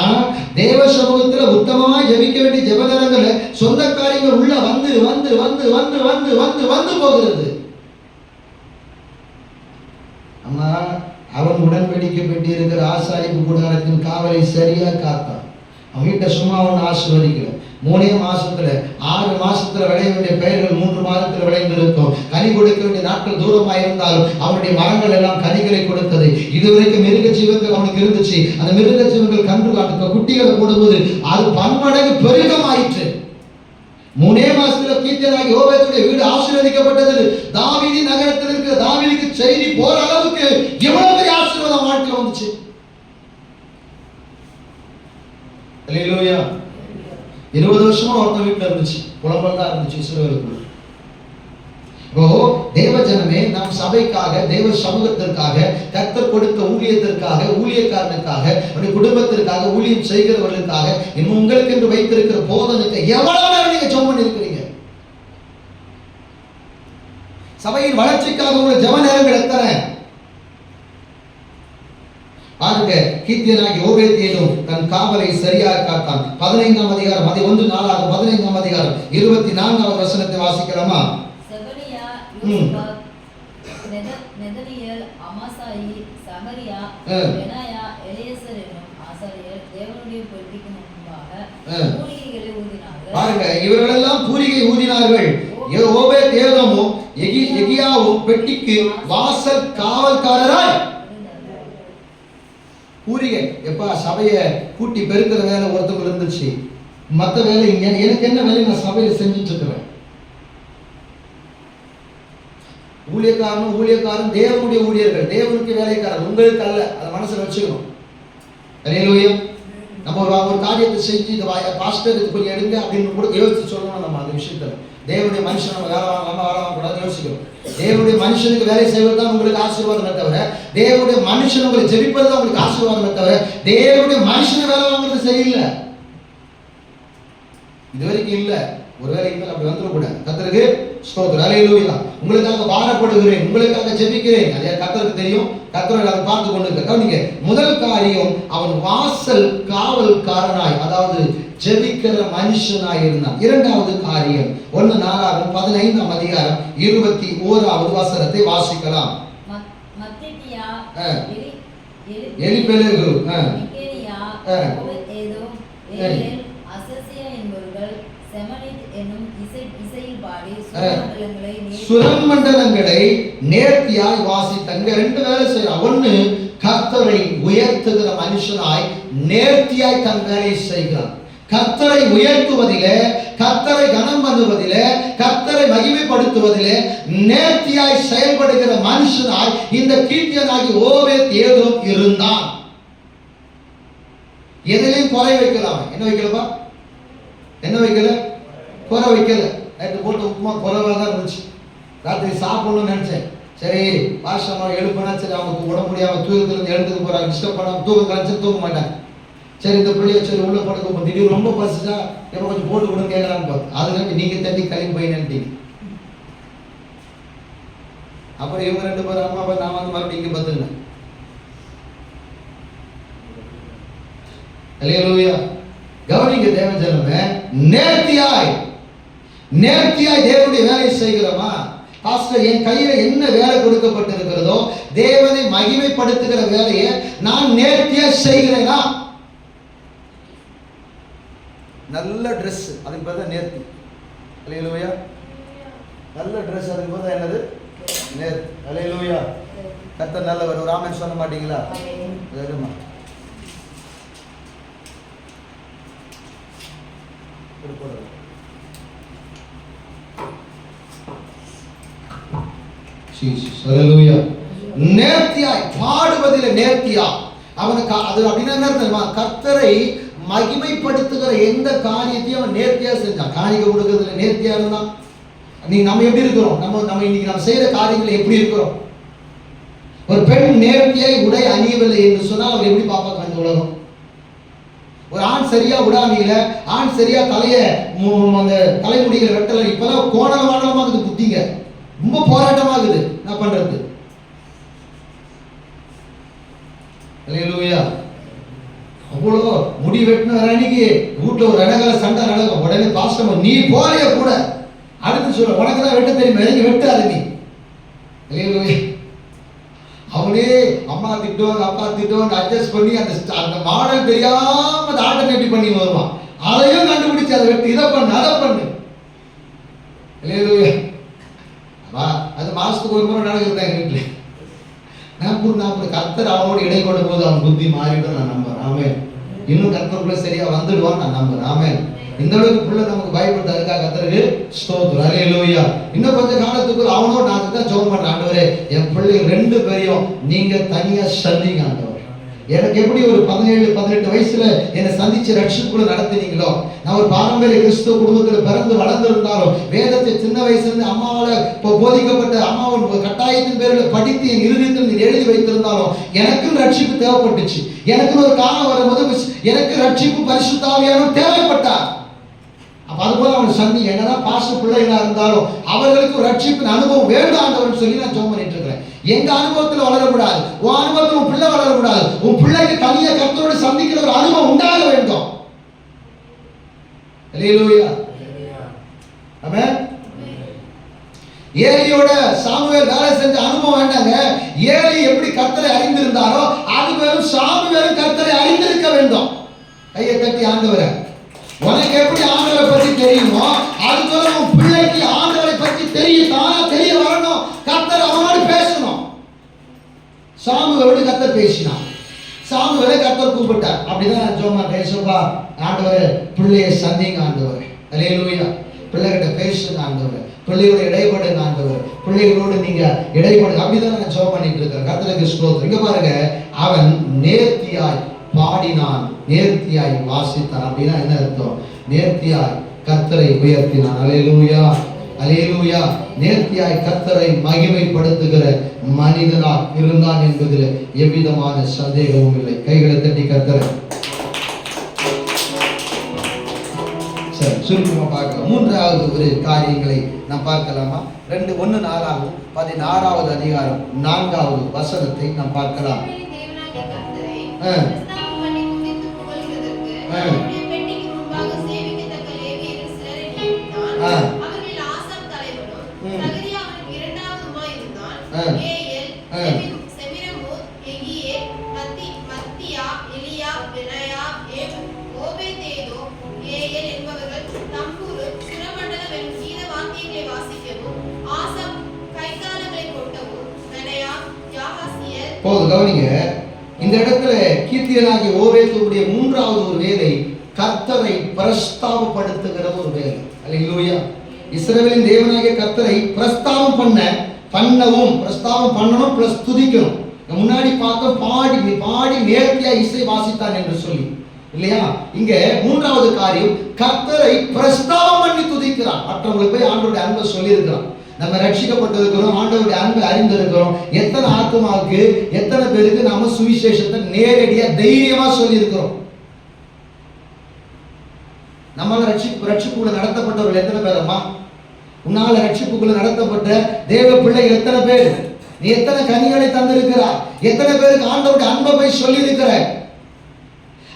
Speaker 1: தேவ சமூகத்துல உத்தமமா ஜெபிக்க வேண்டிய ஜெப நேரங்கள்ல சொந்த காரியங்கள் உள்ள வந்து வந்து வந்து வந்து வந்து வந்து வந்து போகிறது. அம்மா அவன் உடன்படிக்கை பெட்டி இருக்கிற ஆசாரிப்பு கூடாரத்தின் காவலை சரியா காத்தான். அவன் வீட்டை சும்மா அவன் ஆசீர்வதிக்கல. 3 மாசத்துல 6 மாசத்துல விளைய வேண்டிய பயிர்கள் 3 மாதத்துல விளைந்திருக்கும். கனி கொடுக்க வேண்டிய நாட்கள் தூரமாக இருந்தாலும் அவனுடைய மரங்கள் எல்லாம் கனிகளை கொடுத்தது. இதுவரைக்கும் மிருக ஜீவங்கள் அவனுக்கு இருந்துச்சு. அந்த மிருக ஜீவங்கள் கன்று காட்டுக்க குட்டிகளை போடும்போது அது பன்மடங்கு பெருகமாயிற்று. 3 மாசத்துல கீர்த்தனாகி யோபேத்துடைய வீடு ஆசீர்வதிக்கப்பட்டது. தாவீது நகரத்தில் இருக்கிற தாவீதுக்கு செய்தி போற அளவுக்கு எவ்வளவு பெரிய ஆசீர்வாதம் வாழ்க்கையில வந்துச்சு. அல்லேலூயா. 20 வருஷமா ஒருத்த வீட்டுல இருந்துச்சு, புலம்பல் தான் இருந்துச்சு இஸ்ரவேலுக்குள்ள. இப்போ தேவ ஜனமே, நாம் சபைக்காக, தேவ சமூகத்திற்காக, கர்த்தர் கொடுத்த ஊழியத்திற்காக, ஊழியக்காரனுக்காக, அப்படி குடும்பத்திற்காக, ஊழியம் செய்கிறவர்களுக்காக, இன்னும் உங்களுக்கு என்று வைத்திருக்கிற போதனைக்கு எவ்வளவு நேரம் நீங்க ஜெபம் பண்ணிருக்கிறீங்க? சபையின் வளர்ச்சிக்காக உள்ள ஜெப நேரங்கள் எத்தனை? பாருங்க, கீர்த்தியனாகி ஓபேத்தியேலும் தன் காவலை சரியாக காத்தான். 15ஆம் அதிகாரம், அதை 1:4 15ஆம் அதிகாரம் 24வது வசனத்தை வாசிக்கலாமா?
Speaker 2: செபனியா, யோசபா, நெதனியேல், அமாசாயி, சகரியா, பெனாயா, எலியேசர் என்னும் ஆசாரியர் தேவனுடைய பெட்டிக்கு முன்பாக பூரிகைகளை ஊதினார்கள்.
Speaker 1: பாருங்க, இவர்களெல்லாம் பூரிகை ஊதினார்கள். ஓபேத்ஏதோமும் எகியாவும் பெட்டிக்கு வாசல் காவல்காரராய். பூரிகை எப்பா சபையை கூட்டி பெருக்கிற வேலை ஒருத்தவங்க இருந்துச்சு. மற்ற வேலை எனக்கு என்ன வேலை, நான் சபையை செஞ்சுட்டு இருக்கிறேன். ஊழியக்காரன் தேவனுடைய ஊழியர்கள், தேவனுக்கு வேலைக்காரர், உங்களுக்கு அல்ல. அதை மனசுல வச்சுக்கணும். அல்லேலூயா. நம்ம ஒரு காரியத்தை செஞ்சு இந்த பாஸ்டர் இது கொஞ்சம் எடுங்க அப்படின்னு கூட யோசிச்சு சொல்லணும். நம்ம அந்த விஷயத்துல தேவனுடைய மனுஷன் நம்ம வேலை வாங்கக்கூடாது யோசிக்கணும். தேவனுடைய மனுஷனுக்கு வேலை செய்வது தான் உங்களுக்கு ஆசீர்வாதமே தவிர, தேவனுடைய மனுஷன் உங்களை ஜெபிப்பது தான் உங்களுக்கு ஆசீர்வாதமே தவிர, தேவனுடைய மனுஷனை வேலை வாங்குறது சரியில்லை. இதுவரைக்கும் இல்லை, ஒருவேளை இனிமேல் அப்படி வந்துடக்கூடாது. கர்த்தருக்கு ஸ்தோத்திரம். அல்லேலூயா. உங்களுக்காக பாரப்படுகிறேன், உங்களுக்காக ஜெபிக்கிறேன். அதே கர்த்தருக்கு தெரியும். கர்த்தர் அதை பார்த்து கொண்டு இருக்க. முதல் காரியம், அவன் வாசல் காவல்காரனாய், அதாவது ஜெபிக்கிற மனுஷனாய் இருந்தான். இரண்டாவது காரியம் 1:4 15ஆம் அதிகாரம் 21வது வசனத்தை வாசிக்கலாம்.
Speaker 2: மத்தித்தியா,
Speaker 1: எலிபெலேகு,
Speaker 2: மிகேனியா, ஓபேத்ஏதோம், ஏலியேல், அசசியா என்பவர்கள் செமனித் என்னும் இசையில் பாடி
Speaker 1: சுரமண்டலங்களை நேர்த்தியாய் வாசித்தாங்க. 2 வேலை செய்யறான். ஒன்னு, கர்த்தரை உயர்த்துகிற மனுஷனாய் நேர்த்தியாய் தன் வேலையை செய்கிறான். கர்த்தரை உயர்த்துவதிலே, கர்த்தரை கனம் பண்ணுவதிலே, கர்த்தரை மகிமைப்படுத்துவதிலே நேர்த்தியாய் செயல்படுகிற மனுஷனாய் இந்த கீர்த்தியனாகி ஓபேத்ஏதோம் இருந்தான். எதிலையும் குறை வைக்கலாம். என்ன வைக்கலப்பா? என்ன வைக்கல? குறை வைக்கல. நேற்று போட்டு உப்புமா குறைவா தான் இருந்துச்சு. ராத்திரி சாப்பிடணும்னு நினைச்சேன். சரி பாஷமா எழுப்பினா, சரி அவங்க உடம்பு முடியாம தூக்கத்துல எழுந்துக்கு போறாங்க, டிஸ்டர்ப் பண்ணாம தூக்கம் கழிச்சு தூக்க மாட்டாங்க. சரி இந்த பிள்ளைய சரி உள்ள படுக்க, திடீர்னு ரொம்ப பசிச்சா எப்ப கொஞ்சம் போட்டு கொடுன்னு கேட்கலான்னு பார்த்து, அதுல நீங்க தண்ணி கிளம்பி போய் நினைட்டீங்க. அப்புறம் இவங்க 2 பேரும் அம்மா அப்பா நான் வந்து மறுபடியும் இங்க பார்த்துருந்தேன். அல்லேலூயா. கவனிங்க தேவ ஜனமே, நேர்த்தியாய் தேவனுடைய வேலை செய்கிறோமா? பாஸ்டர், என் கையில என்ன வேலை கொடுக்கப்பட்டிருக்கிறதோ, தேவனை மகிமைப்படுத்துகிற வேலையை நான் நேர்த்தியா செய்கிறேனா? நல்ல ட்ரெஸ், அதுக்கு பேர் தான் நேர்த்தி. அல்லேலூயா. நல்ல ட்ரெஸ், அதுக்கு பேர் தான் என்னது? நேர்த்தி. அல்லேலூயா. கர்த்தர் நல்லவர். ஒரு ஆமென் சொல்ல மாட்டீங்களா? சரிம்மா. நேர்த்தியாய் பாடுவதில் நேர்த்தியா அவனுக்கு அது அப்படின்னா என்ன தெரியுமா? கர்த்தரை மகிமைப்படுத்துகிற எந்த காரியத்தையும் அவன் நேர்த்தியா செஞ்சான். காணிக்கை கொடுக்கறதுல நேர்த்தியா இருந்தான். நம்ம எப்படி இருக்கிறோம்? நம்ம இன்னைக்கு நம்ம செய்யற காரியங்கள் எப்படி இருக்கிறோம்? ஒரு பெண் நேர்த்தியாய் உடை அணியவில்லை என்று சொன்னால் அவர் எப்படி பார்ப்பாங்க இந்த உலகம்? ஒரு ஆண் சரியா விடாமீல, ஆண் சரியா அந்த தலைமுடிகளை வெட்டல. இப்பதான் கோணலமாகுது புத்திங்க, ரொம்ப போராட்டமாகுது. என்ன பண்றது? அல்லேலூயா. அவ்வளோ முடி வெட்டின அன்னைக்கு வீட்டுல ஒரு இடங்கள சண்டை நடக்கும். உடனே பாஸ்டர் நீ போறிய கூட அடுத்து சொல்ல, உனக்கு தான் வெட்ட தெரியுமா, எனக்கு வெட்டாது நீ. அல்லேலூயா. அவனே அம்மா திட்டுவாங்க அப்பா திட்டுவாங்க அட்ஜஸ்ட் பண்ணி அந்த மாடல் தெரியாம அந்த ஆல்டர்னேட்டிவ் பண்ணி வருவான். அதையும் கண்டுபிடிச்சு அதை வெட்டி இதை பண்ணு அதை பண்ணு. அல்லேலூயா. அது மாசத்துக்கு ஒரு முறை நடக்குது எங்க வீட்டுல. நான் கர்த்தர் அவனோட இடை கொடும் போது அவன் புத்தி மாறிடும் நான் நம்புறேன். ஆமே. இன்னும் கர்த்தருக்குள்ள சரியா வந்துடுவான் நான் நம்புறேன். ஆமே. இந்த அளவுக்கு புள்ள நமக்கு பயப்பட்டு அதுக்காக கர்த்தருக்கு ஸ்தோத்திரம். அல்லேலூயா. இன்னும் கொஞ்ச காலத்துக்குள்ள அவனோட நான் தான் ஜெபம் பண்றேன், ஆண்டவரே என் பிள்ளைகள் 2 பேரையும் நீங்க தனியா சந்திங்க ஆண்டவரே. எனக்கு எப்படி ஒரு 17-18 வயசுல என்னை சந்திச்சு ரட்சிப்புக்குள்ள நடத்தினீங்களோ, நான் ஒரு பாரம்பரிய கிறிஸ்துவ குடும்பத்துல பிறந்து வளர்ந்திருந்தாலும், வேதத்தை சின்ன வயசுல இருந்து அம்மாவால போதிக்கப்பட்ட அம்மாவின் கட்டாயத்தின் பேரில் படித்து என் இருதயத்தில் எழுதி வைத்திருந்தாலும் எனக்கும் ரட்சிப்பு தேவைப்பட்டுச்சு. எனக்கு ஒரு காலம் வரும்போது எனக்கு ரட்சிப்பு பரிசுத்த ஆவியானவர் தேவைப்பட்டார். அப்ப அதுபோல அவன் சந்தி என்னதான் பாச பிள்ளைகளா இருந்தாலும் அவர்களுக்கு ரட்சிப்பின் அனுபவம் வேண்டும் ஆண்டவர்னு சொல்லி நான் ஜெபம் பண்ணிட்டு இருக்கிறேன். எங்க அனுபவத்துல வளரக்கூடாது, உன் அனுபவத்துல உன் பிள்ளை வளரக்கூடாது. உன் பிள்ளைக்கு தனியா கர்த்தரோடு சந்திக்கிற ஒரு அனுபவம் உண்டாக வேண்டும். அல்லேலூயா. ஆமென். ஏலியோட சாமுவேல் வேலை செஞ்ச அனுபவம் வேண்டாங்க. ஏலி எப்படி கர்த்தரை அறிந்திருந்தாரோ அது வெறும் சாமுவேலும் கர்த்தரை அறிந்திருக்க வேண்டும். கையை தட்டி ஆண்டவரே, உனக்கு எப்படி ஆண்டவரை பத்தி தெரியுமோ அது போல உன் பிள்ளைக்கு ஆண்டவரை பத்தி தானா தெரிய வரணும். கர்த்தர் அவனோடு பேசணும். சாமுவேலோடு கர்த்தர் பேசினான். சாமுவேலை கர்த்தர் கூப்பிட்டார். அப்படிதான் ஜெபம் பேசுவா, ஆண்டவரே பிள்ளையை சந்திங்க ஆண்டவரே. அல்லேலூயா. பிள்ளைகிட்ட பேசுங்க ஆண்டவரே, பிள்ளையோட இடைப்படுங்க ஆண்டவரே, பிள்ளைகளோடு நீங்க இடைப்படுங்க. அப்படிதான் நான் ஜெபம் பண்ணிட்டு இருக்கிறேன். கர்த்தருக்கு ஸ்தோத்திரம். இங்க பாருங்க, அவன் நேர்த்தியாய் பாடினான், நேர்த்தியாய் வாசித்தான். அப்படின்னா என்ன அர்த்தம்? நேர்த்தியாய் கர்த்தரை உயர்த்தினான். அல்லேலூயா. அல்லேலூயா. நேர்த்தியாய் கர்த்தரை மகிமைப்படுத்துகிற மனிதனாக இருந்தான் என்பதில் எவ்விதமான சந்தேகமும் இல்லை. கைகளை தட்டி கர்த்தரை சுருக்கமா பார்க்கலாம். 3வது ஒரு காரியங்களை நாம் பார்க்கலாமா? 1 நாளாகும் 16வது அதிகாரம் 4வது வசனத்தை நாம் பார்க்கலாம். கவனிங்க, இந்த இடத்துல கீர்த்தியனாகிய ஓபேதுடைய 3வது ஒரு வேலை கர்த்தரை பிரஸ்தாபப்படுத்துகிற ஒரு வேலை. அல்லேலூயா. இஸ்ரவேலின் தேவனாகிய கர்த்தரை பிரஸ்தாபம் பண்ணணும் பிளஸ் துதிக்கணும். முன்னாடி பார்க்க பாடி நேர்த்தியா இசை வாசித்தான் என்று சொல்லி இல்லையா? இங்க 3வது காரியம் கர்த்தரை பிரஸ்தாபம் பண்ணி துதிக்கிறான். மற்றவங்களுக்கு போய் ஆண்டவருடைய அன்பை சொல்லி இருக்கிறான். நம்ம ரட்சிக்கப்பட்டிருக்கிறோம், ஆண்டவருடைய அன்பை அறிந்திருக்கிறோம். எத்தனை ஆத்மாவுக்கு எத்தனை பேருக்கு நாம சுவிசேஷத்தை நேரடியா தைரியமா சொல்லி இருக்கிறோம். நம்மளால ரட்சிப்புக்குள்ள நடத்தப்பட்டவர்கள் எத்தனை பேர் அம்மா? உன்னால ரட்சிப்புக்குள்ள நடத்தப்பட்ட தேவ பிள்ளைகள் எத்தனை பேர்? நீ எத்தனை கனிகளை தந்திருக்கிறார்? எத்தனை பேருக்கு ஆண்டவருடைய அன்பை போய் சொல்லி இருக்கிற?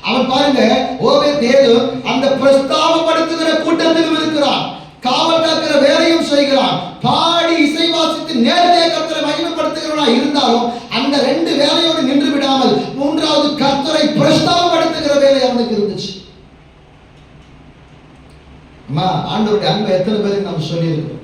Speaker 1: அவன் பாருங்க, ஓபேது அந்த பிரஸ்தாபப்படுத்துகிற கூட்டத்திலும் இருக்கிறான், காவல் காக்கிற வேலையும் செய்கிறான், பாடி இசை வாசித்து நேரடியாக கர்த்தரை மகிமைப்படுத்துகிறவனா இருந்தாலும் அந்த 2 வேலையோடு நின்று விடாமல் 3வது கர்த்தரை பிரஸ்தாபப்படுத்துகிற வேலை அவனுக்கு இருந்துச்சு. அம்மா, ஆண்டவருடைய அன்பை எத்தனை பேருக்கு நம்ம சொல்லி இருக்கோம்?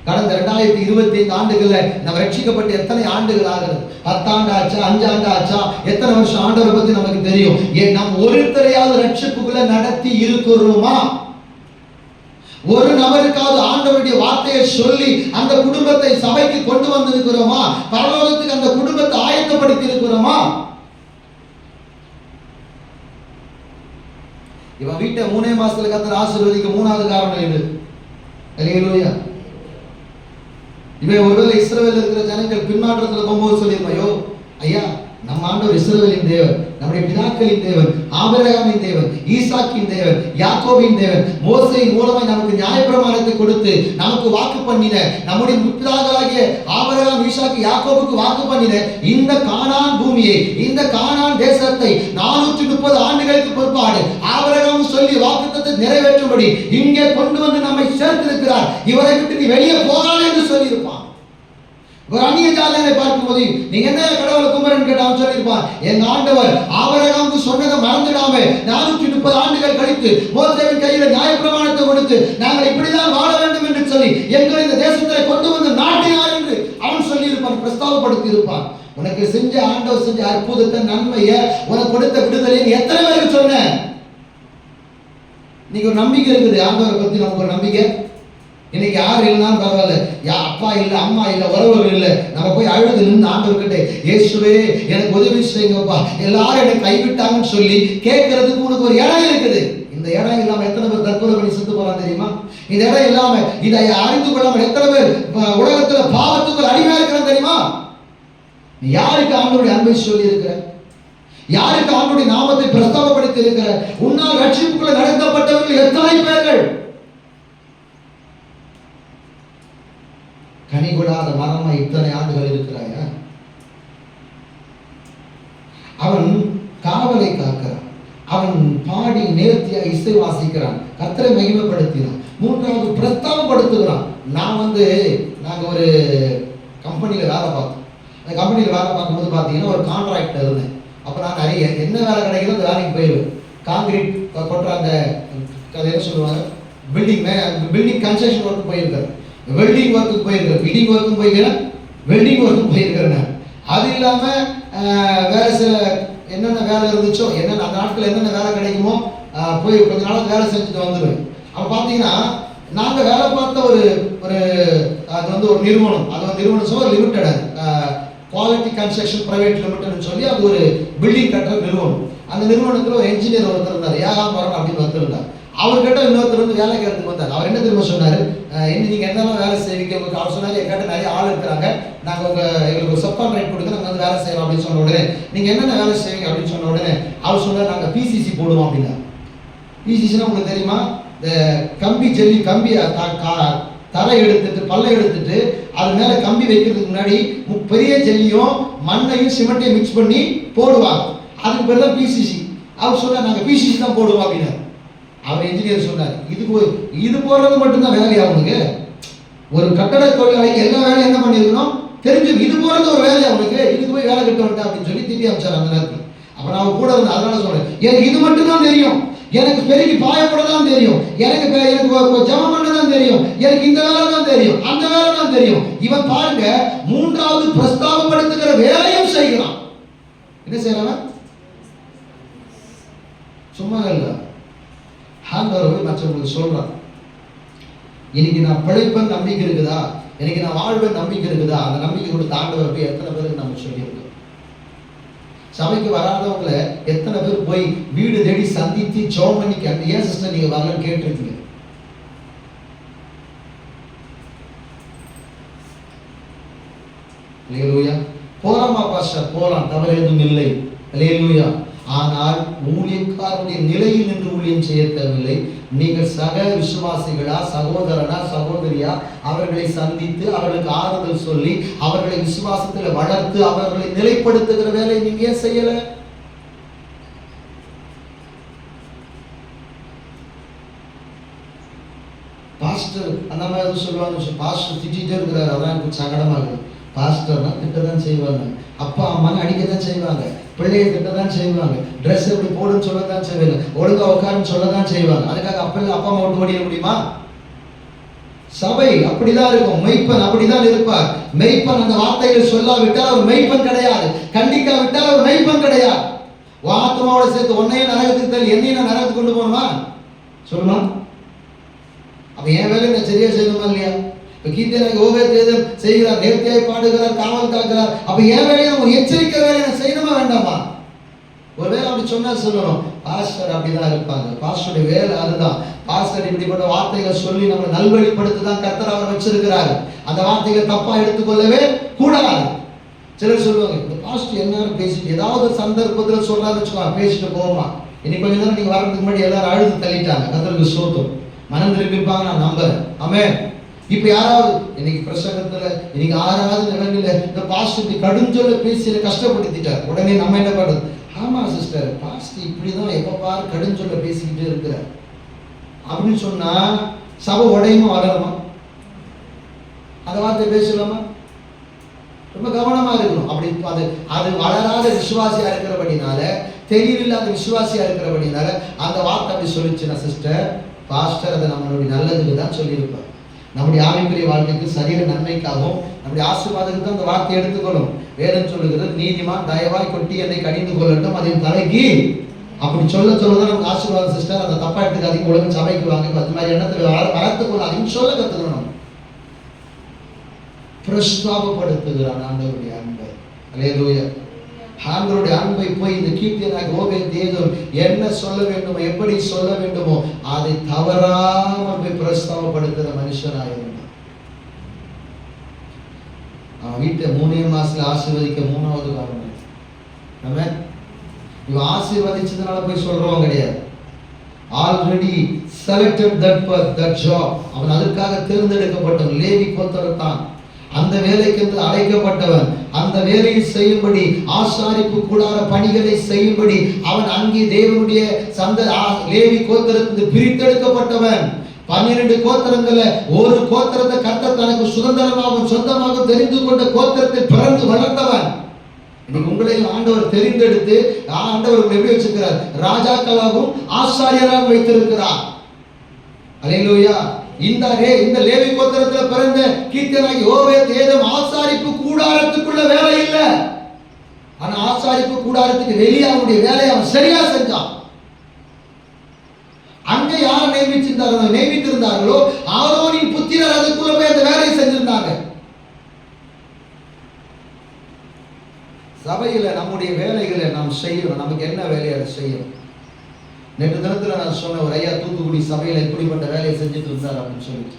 Speaker 1: கடந்த 2025 ஆண்டுகள்ல நம்ம ரட்சிக்கப்பட்டு எத்தனை ஆண்டுகள் ஆகிறது? 10 ஆண்டு ஆச்சா, 5 ஆண்டு ஆச்சா, எத்தனை வருஷம் ஆண்டவரை பத்தி நமக்கு தெரியும்? நாம் ஒருத்தரையாவது ரட்சிப்புக்குள்ள நடத்தி இருக்கிறோமா? ஒரு நபருக்காவது ஆண்டவருடைய வார்த்தையை சொல்லி அந்த குடும்பத்தை சபைக்கு கொண்டு வந்திருக்கிறோமா? பரலோகத்துக்கு அந்த குடும்பத்தை ஆயத்தப்படுத்தி இருக்கிறோமா? இவன் வீட்டை 3 மாசத்துல கர்த்தர் ஆசீர்வதிக்க 3வது காரணம் இது. அல்லேலூயா. இவன் ஒருவேளை இஸ்ரவேல்ல இருக்கிற ஜனங்கள் பின்மாற்றத்துல போகும்போது சொல்லிருப்பாயோ, ஐயா நம்ம ஆண்டவர் இஸ்ரவேலின் தேவன், நம்முடைய பிதாக்களின் தேவன், ஆபிரகாமின் தேவன், ஈசாக்கின் தேவன், யாக்கோபின் தேவன். மோசேயின் மூலமாய் நமக்கு நியாயப்பிரமாணத்தை கொடுத்து நமக்கு வாக்கு பண்ணின, நம்முடைய முற்பிதாக்களாகிய ஆபிரகாம், ஈசாக்கு, யாக்கோபுக்கு வாக்கு பண்ணின இந்த கானான் பூமியை, இந்த கானான் தேசத்தை 430 ஆண்டுகளுக்கு பிற்பாடு ஆபிரகாம் சொல்லி வாக்குத்தத்தை நிறைவேற்றும்படி இங்கே கொண்டு வந்து நம்மை சேர்த்திருக்கிறார். இவரை விட்டு நீ வெளியே போகாதே என்று சொல்லியிருப்பான். ஒரு அந்நிய ஜாதியை பார்க்கும்போது நீங்க என்ன கடவுளை கும்பிடுன்னு கேட்டா அவன் சொல்லியிருப்பான், எங்க ஆண்டவர் ஆபிரகாமுக்கு சொன்னதை மறந்துடாம 430 ஆண்டுகள் கழித்து மோசேவின் கையில நியாயப்பிரமாணத்தை கொடுத்து நாங்கள் இப்படிதான் வாழ வேண்டும் என்று சொல்லி எங்களை இந்த தேசத்தை கொண்டு வந்து நாட்டினார் என்று அவன் சொல்லியிருப்பான், பிரஸ்தாபப்படுத்தி இருப்பான். உனக்கு செஞ்ச ஆண்டவர் செஞ்ச அற்புதத்தை, நன்மையை, உனக்கு கொடுத்த விடுதலை எத்தனை பேருக்கு சொன்ன? இன்னைக்கு ஒரு நம்பிக்கை இருக்குது ஆண்டவரை பத்தி, நமக்கு ஒரு நம்பிக்கை. இன்னைக்கு யார் இல்லைனாலும் பரவாயில்ல, அப்பா இல்லை, அம்மா இல்லை, உறவுகள் இல்லை, நம்ம போய் அழுது நின்று ஆண்டவர்கிட்ட இயேசுவே எனக்கு உதவி செய்யுங்கப்பா, எல்லாரும் என்னை கைவிட்டாங்கன்னு சொல்லி கேட்கறதுக்கு உனக்கு ஒரு இடம் இருக்குது. இந்த இடம் இல்லாம எத்தனை பேர் தற்கொலை பண்ணி செத்து போறான் தெரியுமா? இந்த இடம் இல்லாம இதை அறிந்து கொள்ளாம எத்தனை பேர் உலகத்துல பாவத்துக்குள் அடிமையா இருக்கிறான் தெரியுமா? நீ யாருக்கு ஆண்டவருடைய அன்பை சொல்லி இருக்கிற? யாருக்கு ஆண்டவருடைய நாமத்தை பிரஸ்தாபப்படுத்தி இருக்கிற? உன்னால் ரட்சிப்புக்குள்ள நடத்தப்பட்டவர்கள் எத்தனை பேர்கள்? கனி கொடாத மரமா இத்தனை ஆண்டுகள் இருக்கிறாயா? அவன் காவலை காக்கிறான், அவன் பாடி நேர்த்தியா இசை வாசிக்கிறான், கர்த்தரை மகிமைப்படுத்தினான். மூன்றாவது பிரஸ்தாபப்படுத்துகிறான். நாங்க ஒரு கம்பெனியில வேலை பார்த்தோம். அந்த கம்பெனியில வேலை பார்க்கும்போது பார்த்தீங்கன்னா ஒரு கான்ட்ராக்டர் இருந்தேன். அப்போ நான் நிறைய என்ன வேலை கிடைக்குதோ அந்த வேலைக்கு போயிடுவேன். காங்கிரீட் கொட்டுற அந்த என்ன சொல்லுவாங்க, பில்டிங் கன்ஸ்ட்ரக்ஷன் ஒர்க் போயிருக்காரு, வெல்டிங் ஒர்க்குக்கு போயிருக்கிறேன், பில்டிங் ஒர்க்கும் போயிருக்கிறேன், வெல்டிங் ஒர்க்கும் போயிருக்கிறேன். அது இல்லாமல் வேறு சில என்னென்ன வேலை இருந்துச்சோ, என்னென்ன அந்த நாட்கள் என்னென்ன வேலை கிடைக்குமோ போய் கொஞ்ச நாள் வேலை செஞ்சுட்டு வந்துடுவேன். அப்போ பார்த்தீங்கன்னா நாங்கள் வேலை பார்த்த ஒரு அது ஒரு நிறுவனம், நிறுவனம் சொல்ல லிமிட்டட், குவாலிட்டி கன்ஸ்ட்ரக்ஷன் பிரைவேட் லிமிட்டட்னு சொல்லி அது ஒரு பில்டிங் கட்டுற நிறுவனம். அந்த நிறுவனத்தில் ஒரு என்ஜினியர் ஒருத்தர் இருந்தார், ஏகாம்பரம் அப்படின்னு ஒருத்தர். அவர்கிட்ட இன்னொருத்தர் வந்து வேலை கேட்கறதுக்கு வந்தார். அவர் என்ன தெரியுமா சொன்னார், நீங்கள் என்னெல்லாம் வேலை செய்வீங்க? அவர் சொன்னார், என்கிட்ட நிறைய ஆள் இருக்கிறாங்க, நாங்கள் எங்களுக்கு ஒரு சப் கான்ட்ராக்ட் கொடுங்க, நாங்கள் வந்து வேலை செய்யலாம் அப்படின்னு சொன்ன உடனே, நீங்கள் என்னென்ன வேலை செய்வீங்க அப்படின்னு சொன்ன உடனே அவர் சொன்னார், நாங்கள் பிசிசி போடுவோம் அப்படின்னா. பிசிசினா உங்களுக்கு தெரியுமா? இந்த கம்பி ஜல்லி, கம்பியை தரை எடுத்துட்டு பல்லை எடுத்துட்டு அது மேலே கம்பி வைக்கிறதுக்கு முன்னாடி பெரிய ஜல்லியும் மண்ணையும் சிமெண்ட்டையும் மிக்ஸ் பண்ணி போடுவாங்க, அதுக்கு பேர் தான் பிசிசி. அவர் சொன்னார், நாங்கள் பிசிசி தான் போடுவோம் அப்படின்னா. அவர் என்ஜினியர் சொன்னார், இது போடுறது மட்டும்தான் வேலையா அவனுக்கு? ஒரு கட்டட தொழிலாளிக்கு எல்லா வேலையும் என்ன பண்ணிருக்கணும் தெரிஞ்சு, இது போறது ஒரு வேலையா அவனுக்கு? இதுக்கு போய் வேலை கட்ட வேண்டாம் அப்படின்னு சொல்லி திட்டி அமைச்சார் அந்த நேரத்தில். அப்ப நான் கூட இருந்தேன், அதனால சொல்றேன், எனக்கு இது மட்டும் தான் தெரியும், எனக்கு பெருகி பாயப்பட தான் தெரியும், எனக்கு ஜெபம் பண்ண தான் தெரியும், எனக்கு இந்த வேலை தான் தெரியும், அந்த வேலை தான் தெரியும். இவன் பாருங்க, மூன்றாவது பிரஸ்தாபப்படுத்துகிற வேலையும் செய்கிறான். என்ன செய்யறான்? சும்மா இல்ல, ஆண்டவர் மற்றவங்களுக்கு சொல்றான், இன்னைக்கு நான் பிழைப்பேன் நம்பிக்கை இருக்குதா, இன்னைக்கு நான் வாழ்வேன் நம்பிக்கை இருக்குதா? அந்த நம்பிக்கை கொடுத்த ஆண்டவர் போய் எத்தனை பேருக்கு நம்ம சொல்லியிருக்கோம்? சபைக்கு வராதவங்கள எத்தனை பேர் போய் வீடு தேடி சந்தித்து ஜெபம் பண்ணி ஏன் சிஸ்டர் நீங்க வரலன்னு கேட்டிருக்கீங்க? அல்லேலூயா. போலாமா பாஸ்டர்? போலாம், தவறு எதுவும் இல்லை. அல்லேலூயா. ஆனால் ஊழியக்காரனுடைய நிலையில் நின்று ஊழியம் செய்ய தேவையில்லை. நீங்கள் சக விசுவாசிகளா, சகோதரனா, சகோதரியா, அவர்களை சந்தித்து அவர்களுக்கு ஆறுதல் சொல்லி அவர்களை விசுவாசத்தில் வளர்த்து அவர்களை நிலைப்படுத்துகிற வேலை நீங்க ஏன் செய்யல? பாஸ்டர் அந்த மாதிரி சொல்லுவாங்க, பாஸ்டர் திட்டிகிட்டே இருக்கிறாரு, அதான் எனக்கு சங்கடமா இருக்கு. பாஸ்டர்னா திட்டதான் செய்வாங்க, அப்பா அம்மான்னு அடிக்கதான் செய்வாங்க, பிள்ளையை திட்டதான் செய்வாங்க, ட்ரெஸ் எப்படி போடுன்னு சொல்லதான் செய்வாங்க, ஒழுங்கா உட்காருன்னு சொல்லதான் செய்வாங்க. அதுக்காக அப்பா அம்மா விட்டு ஓடிட முடியுமா? சபை அப்படிதான் இருக்கும், மெய்ப்பன் அப்படிதான் இருப்பார். மெய்ப்பன் அந்த வார்த்தைகள் சொல்லாவிட்டால் அவர் மெய்ப்பன் கிடையாது, கண்டிக்காவிட்டால் அவர் மெய்ப்பன் கிடையாது. ஆத்மாவோட சேர்த்து உன்னையும் நரகத்துக்கு தள்ளி என்னையும் நான் நரகத்துக்கு கொண்டு போகணுமா? சொல்லுமா? அப்ப என் வேலை நான் சரியா செய்யணுமா இல்லையா? கீர்த்தனை ஓவேதம் செய்கிறார், நேர்த்தியாய் பாடுகிறார், காவல் காக்கிறார். அப்ப என் வேலையை நம்ம எச்சரிக்கை வேலையை செய்யணுமா வேண்டாமா? ஒருவேளை அப்படி சொன்னா சொல்லணும், பாஸ்டர் அப்படிதான் இருப்பாங்க, பாஸ்டருடைய வேலை அதுதான். பாஸ்டர் இப்படிப்பட்ட வார்த்தைகள் சொல்லி நம்ம நல்வழிப்படுத்தி தான் கர்த்தர் அவர் வச்சிருக்கிறாரு. அந்த வார்த்தைகள் தப்பா எடுத்துக்கொள்ளவே கூடாது. சிலர் சொல்லுவாங்க, இந்த பாஸ்டர் என்ன பேசிட்டு ஏதாவது சந்தர்ப்பத்தில் சொல்றாரு வச்சுக்கோங்க, பேசிட்டு போமா. இன்னைக்கு கொஞ்ச நேரம் நீங்க வரதுக்கு முன்னாடி எல்லாரும் அழுது தள்ளிட்டாங்க. கர்த்தருக்கு ஸ்தோத்திரம். மனம் திரும்பிப்பாங்க, நான் நம்புறேன். ஆமென். இப்ப யாராவது இன்னைக்கு பிரசங்கத்துல இன்னைக்கு ஆறாவது நிலைமையில இந்த பாஸ்டர் கடுஞ்சொல்ல பேசி கஷ்டப்படுத்திட்டார். உடனே நம்ம என்ன பண்றது? ஆமா சிஸ்டர், பாஸ்டர் இப்படிதான் எப்ப பாரு கடுஞ்சொல்ல பேசிக்கிட்டே இருக்கிறார் அப்படின்னு சொன்னா சபை உடையுமா வளருமா? அந்த வார்த்தை பேசலாமா? ரொம்ப கவனமா இருக்கணும். அப்படி அது வளராத விசுவாசியா இருக்கிறபடினால, தெளிவில்லாத விசுவாசியா இருக்கிறபடினால அந்த வார்த்தை அப்படி சொல்லிச்சுன்னா சிஸ்டர், பாஸ்டர் அதை நம்மளுடைய நல்லதுக்கு தான் சொல்லியிருப்பார். நம்முடைய ஆவிக்குரிய வாழ்க்கைக்கு சரீர நன்மைக்காகவும் நம்முடைய ஆசீர்வாதத்துக்கு தான் அந்த வார்த்தையை எடுத்துக்கொள்ளும். வேதம் சொல்லுகிறது, நீதிமான் தயவாய் கொட்டி என்னை கடிந்து கொள்ளட்டும் அதன் தலைக்கு. அப்படி சொல்லதான் நமக்கு ஆசீர்வாதம் சிஸ்டர். அந்த தப்பா எடுத்துக்காதீங்க. உலகம் சபைக்கு வாங்க, அது மாதிரி எண்ணத்தில் வளர்த்து கொள்ளாதீங்கன்னு சொல்ல கத்துக்கணும். பிரஸ்தாபப்படுத்துகிறான் ஆண்டவருடைய அன்பை. அல்லேலூயா. ஆண்டவருடைய அன்பை போய் இந்த கீர்த்தியனாக ஓபேத்-ஏதோம் என்ன சொல்ல வேண்டுமோ, எப்படி சொல்ல வேண்டுமோ அதை தவறாமல் போய் பிரஸ்தாபப்படுத்துகிற மனுஷனாக இருந்தான். அவன் வீட்டை 3 மாசத்துல ஆசீர்வதிக்க 3வது காரணம் நம்ம இவன் ஆசீர்வதிச்சதுனால போய் சொல்றவன் கிடையாது. Already selected that job. அவன் அதற்காக தேர்ந்தெடுக்கப்பட்டவன். லேவி கோத்திரத்தான். அந்த வேலைக்கு அழைக்கப்பட்டவன். அந்த வேலையை செய்யும்படி, ஆசாரிப்பு கூடார பணிகளை செய்யும்படி அவன் அங்கே தேவனுடைய லேவி கோத்திரத்திலிருந்து பிரித்தெடுக்கப்பட்டவன். 12 கோத்திரங்கள்ல ஒரு கோத்திரத்தை கர்த்தர் தனக்கு சுதந்திரமாகவும் சொந்தமாக தெரிந்து கொண்ட கோத்திரத்தில் பிறந்து வளர்ந்தவன். இன்னைக்கு உங்களை ஆண்டவர் தெரிந்தெடுத்து ஆண்டவர் எப்படி வச்சிருக்கிறார்? ராஜாக்களாகவும் ஆசாரியராகவும் வைத்திருக்கிறார். அல்லேலூயா. இந்த லேவி கோத்திரத்தில் பிறந்த கீர்த்தனாகி ஓபேத்-ஏதோம் ஆசாரிப்பு கூடாரத்துக்குள்ள வேலை இல்லை. ஆனா ஆசாரிப்பு கூடாரத்துக்கு வெளியே அவனுடைய வேலையை அவன் சரியா செஞ்சான். அங்க யாரை நியமித்திருந்தார்களோ ஆரோனின் புத்திரர் அதுக்குள்ள போய் அந்த வேலையை செஞ்சிருந்தாங்க. சபையில நம்முடைய வேலைகளை நாம் செய்யணும். நமக்கு என்ன வேலையை செய்யணும்? நேற்று தினத்துல நான் சொன்ன ஒரு ஐயா தூத்துக்குடி சபையில இப்படிப்பட்ட வேலையை செஞ்சுட்டு இருந்தார் அப்படின்னு சொல்லிட்டு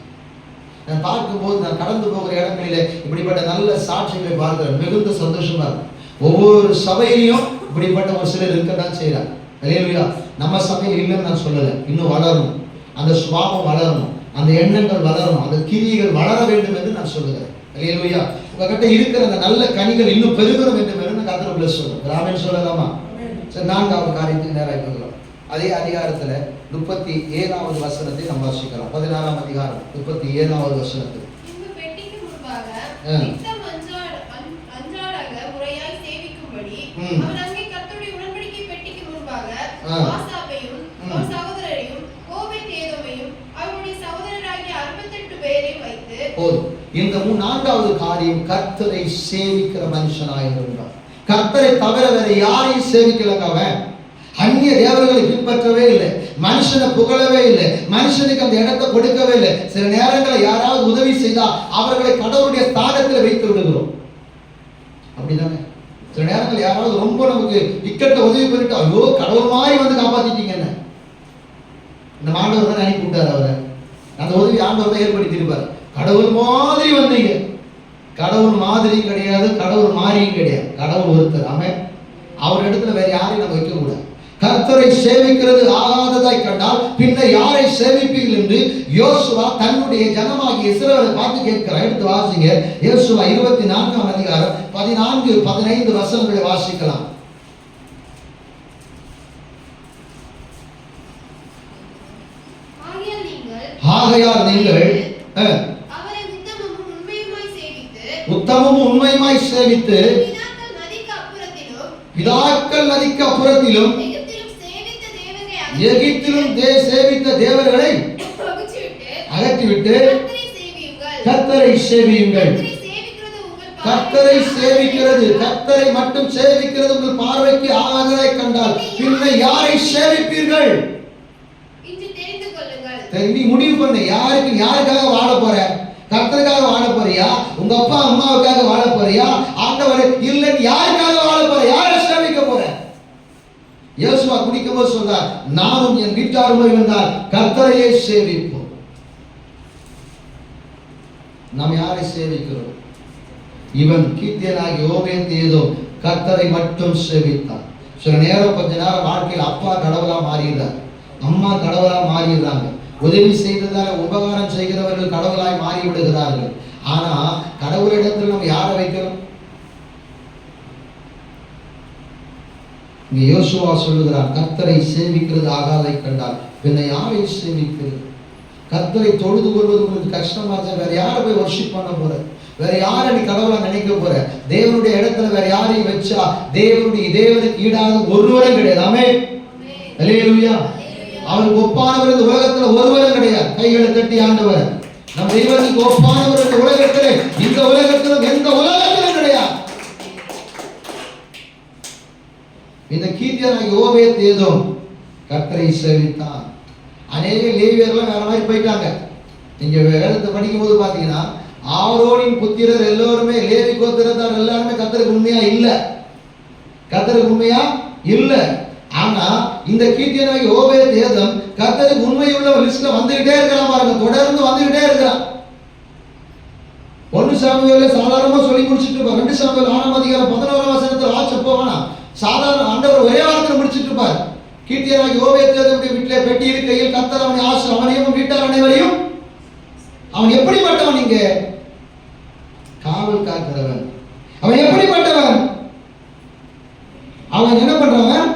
Speaker 1: நான் பார்க்கும்போது, நான் கடந்து போகிற இடங்களில இப்படிப்பட்ட நல்ல சாட்சிகளை பார்க்கிறேன். மிகுந்த சந்தோஷமா இருக்கு. ஒவ்வொரு சபையிலையும் இப்படிப்பட்ட ஒரு சிலர் இருக்கதான் செய்யறாங்க. அல்லேலூயா. நம்ம சபையில் இல்லைன்னு நான் சொல்லலை. இன்னும் வளரணும். அந்த சுபாவம் வளரணும். அந்த எண்ணங்கள் வளரணும். அந்த கிரியைகள் வளர வேண்டும் என்று நான் சொல்லுகிறேன். அல்லேலூயா. உங்ககிட்ட இருக்கிற அந்த நல்ல கனிகள் இன்னும் பெருக வேண்டும் என்று நான் கர்த்தருக்குள்ள சொல்றேன். ராமன் சொல்லலாமா? சரி, 4வது காரியத்துக்கு நேராக போகலாம். அதே அதிகாரத்துல 37வது வசனத்தை நாம் வாசிக்கலாம். 16ஆம் அதிகாரம் 37வது வசனத்தில்
Speaker 3: பெட்டிக்கு முன்பாக நித்தம் அன்றாட முறையாய் சேவிக்கும்படி அவன் அங்கே கர்த்தருடைய உடன்படிக்கை பெட்டிக்கு முன்பாக ஆசாபையும் அவர் சகோதரரையும் ஓபேத்-ஏதோமையும் அவருடைய சகோதரராகிய 68 பேரையும் வைத்து
Speaker 1: போதும். இந்த 4வது காரியம் கர்த்தரை சேவிக்கிற மனுஷனாய் இருந்தார். கர்த்தரை தவிர வேற யாரையும் சேவிக்கலங்க. அவன் அந்நிய தேவர்களை பின்பற்றவே இல்லை. மனுஷனை புகழவே இல்லை. மனுஷனுக்கு அந்த இடத்தை கொடுக்கவே இல்லை. சில நேரங்களில் யாராவது உதவி செய்தா அவர்களை கடவுளுடைய ஸ்தானத்தில் வைத்து விடுகிறோம். அப்படிதானே? சில நேரங்கள் யாராவது ரொம்ப நமக்கு இக்கட்ட உதவி பண்ணிட்டு, ஐயோ கடவுள் மாதிரி வந்து காப்பாத்திட்டீங்க என்ன, இந்த ஆண்டவர் தான் அனுப்பி விட்டார். அவரை அந்த உதவி ஆண்டவர் தான் ஏற்படுத்தியிருப்பார். கடவுள் மாதிரி வந்தீங்க. கடவுள் மாதிரி கிடையாது, கடவுள் மாறியும் கிடையாது. கடவுள் ஒருத்தர். ஆமென். அவர் இடத்துல வேற யாரையும் நம்ம வைக்க கூடாது. கர்த்தரை சேவிக்கிறது ஆகாததாய் கண்டால் பின்ன யாரை சேவிப்பீர்கள் என்று யோசுவா தன்னுடைய ஜனமாகிய இஸ்ரவேலை பார்த்து கேட்கிறார். எடுத்து வாசிங்க. யோசுவா 24ஆம் அதிகாரம் 14, 15 வசனங்களை வாசிக்கலாம். ஆகையால் நீங்கள்
Speaker 3: அவரை
Speaker 1: உத்தமமும் உண்மையுமாய் சேவித்து பிதாக்கள் நதிக்கு அப்புறத்திலும் எகிப்திலும் சேவித்த தேவர்களை அகற்றிவிட்டு கர்த்தரை சேவியுங்கள். கர்த்தரை சேவிக்கிறது, கர்த்தரை மட்டும் சேவிக்கிறது உங்கள் பார்வைக்கு ஆகாததை கண்டால் பின்ன யாரை சேவிப்பீர்கள்? நீ முடிவு பண்ணு. யாருக்காக வாழ போற? கர்த்தருக்காக வாழ போறியா? உங்க அப்பா அம்மாவுக்காக வாழ போறியா? ஆண்டவரே இல்லை, யாருக்காக வாழ போற? யாரை சேவிக்க போற? யோசுவா குடிக்கும் போது சொல்றார், நானும் என் வீட்டாரும் இருந்தால் கர்த்தரையே சேவிப்போம். நாம் யாரை சேவிக்கிறோம்? இவன் கீத்தியனாகிய ஓபேத்-ஏதோம் கர்த்தரை மட்டும் சேவித்தான். சில நேரம் கொஞ்ச நேரம் வாழ்க்கையில் அப்பா கடவுளா மாறிடுறாங்க, அம்மா கடவுளா மாறிடுறாங்க, உதவி செய்ததால உபகாரம் செய்கிறவர்கள் கடவுளாய் மாறி விடுகிறார்கள். ஆனா கடவுளிடத்தில் நம்ம யாரை வைக்கிறோம்? இங்க யோசுவா சொல்லுகிறார், கர்த்தரை சேவிக்கிறது ஆகாதை கண்டால் பின்ன யாரை சேவிக்கிறது? கர்த்தரை தொழுது கொள்வது உங்களுக்கு கஷ்டமா இருந்தா வேற யாரை போய் வர்ஷிப் பண்ண போற? வேற யாரை நீ கடவுளா நினைக்க போற? தேவனுடைய இடத்துல வேற யாரையும் வச்சா தேவனுக்கு ஈடாக ஒருவரும் கிடையாது. ஆமென், அல்லேலூயா. அவருக்கு ஒப்பானவர் இந்த உலகத்துல ஒருவரும் கிடையாது. கைகளை தட்டி ஆண்டவர், நம் தெய்வத்துக்கு ஒப்பானவர் இந்த உலகத்திலே, இந்த உலகத்திலும் எந்த உலகத்திலும் கிடையாது. இந்த கீத்தியனாகிய ஓபேத்-ஏதோம் கர்த்தரை சேவித்தான். அநேக லேவியர்லாம் வேற மாதிரி போயிட்டாங்க. நீங்க வேதத்தை படிக்கும் போது பாத்தீங்கன்னா ஆரோனின் புத்திரர் எல்லோருமே, லேவி கோத்திரத்தார் எல்லாருமே கர்த்தருக்கு உண்மையா இல்ல, கர்த்தருக்கு உண்மையா இல்ல. ஆனா இந்த கீத்தியனாகிய ஓபேத்-ஏதோம் கர்த்தருக்கு உண்மையுள்ள லிஸ்ட்ல வந்துகிட்டே இருக்கிறான் பாருங்க, தொடர்ந்து வந்துகிட்டே இருக்கிறான். 1 சாமுவேல்ல சாதாரணமா சொல்லி முடிச்சிட்டு இருப்பார். 2 சாமுவேல் 6ஆம் அதிகாரம் 11ஆம் வசனத்தை வாசிப்போ வேணாம், சாதாரண ஆண்டவர் ஒரே வாரத்தில் முடிச்சிட்டு இருப்பார். கீத்தியனாகிய ஓபேத்-ஏதோமுடைய வீட்டிலே பெட்டி இருக்கையில் கர்த்தர் அவனையும் வீட்டார் அனைவரையும், அவன் எப்படிப்பட்டவன்? இங்க காவல் காக்கிறவன். அவன் எப்படிப்பட்டவன்? அவன் என்ன பண்றவன்?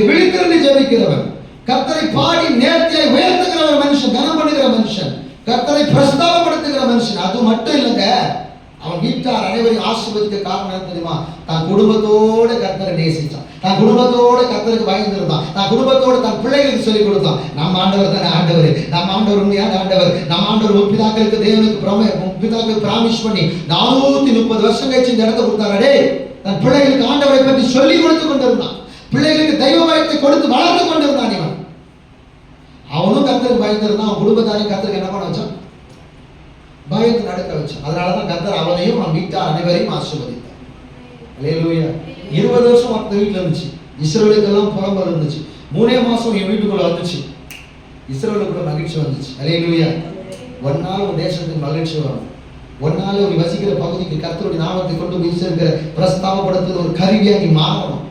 Speaker 1: விழித்திருந்து ஜெபிக்கிறவன், கர்த்தரை பாடி நேர்த்தியாய் உயர்த்துகிறவன் மனுஷன், கனம் பண்ணுகிற மனுஷன், கர்த்தரை பிரஸ்தாபப்படுத்துகிற மனுஷன். அது மட்டும் இல்லைங்க, அவன் வீட்டார் அனைவரையும் ஆசீர்வதிக்க காரணம் என்ன தெரியுமா? தான் குடும்பத்தோட கர்த்தரை நேசிச்சான், தான் குடும்பத்தோட கர்த்தருக்கு பயந்திருந்தான், தான் குடும்பத்தோட தன் பிள்ளைகளுக்கு சொல்லிக் கொடுத்தான். நம்ம ஆண்டவர் தானே ஆண்டவர், நம்ம ஆண்டவர் உண்மையான ஆண்டவர், நம்ம ஆண்டவர் முற்பிதாக்களுக்கு தேவனுக்கு பிராமிஸ் பண்ணி 430 வருஷம் கழிச்சு இந்த இடத்தை கொடுத்தாரே. தன் பிள்ளைகளுக்கு ஆண்டவரை பற்றி சொல்லி கொடுத்து கொண்டிருந்தான், பிள்ளைகளுக்கு தெய்வ பயத்தை கொடுத்து வளர்த்து கொண்டிருந்தான். இவன் அவனும் கர்த்தருக்கு பயந்திருந்தான், அவன் குடும்பத்தாரையும் கர்த்தருக்கு என்ன பண்ண வச்சான்? பயத்தை நடக்க வச்சான். அதனாலதான் கர்த்தர் அவனையும் அவன் வீட்டார் அனைவரையும் ஆசீர்வதித்தார். அல்லேலூயா. 20 வருஷம் மற்ற வீட்டுல இருந்துச்சு, இஸ்ரவேலுக்கெல்லாம் புறம்பல் இருந்துச்சு. 3 மாசம் என் வீட்டுக்குள்ள வந்துச்சு, இஸ்ரவேலுக்குள்ள மகிழ்ச்சி வந்துச்சு. அல்லேலூயா. ஒரு நாள் உன் தேசத்துக்கு மகிழ்ச்சி வரும், ஒரு நாள் ஒரு வசிக்கிற பகுதிக்கு கர்த்தருடைய நாமத்தை கொண்டு போய் இருக்கிற பிரஸ்தாபப்படுத்துகிற ஒரு கருவியா நீ மாறணும்.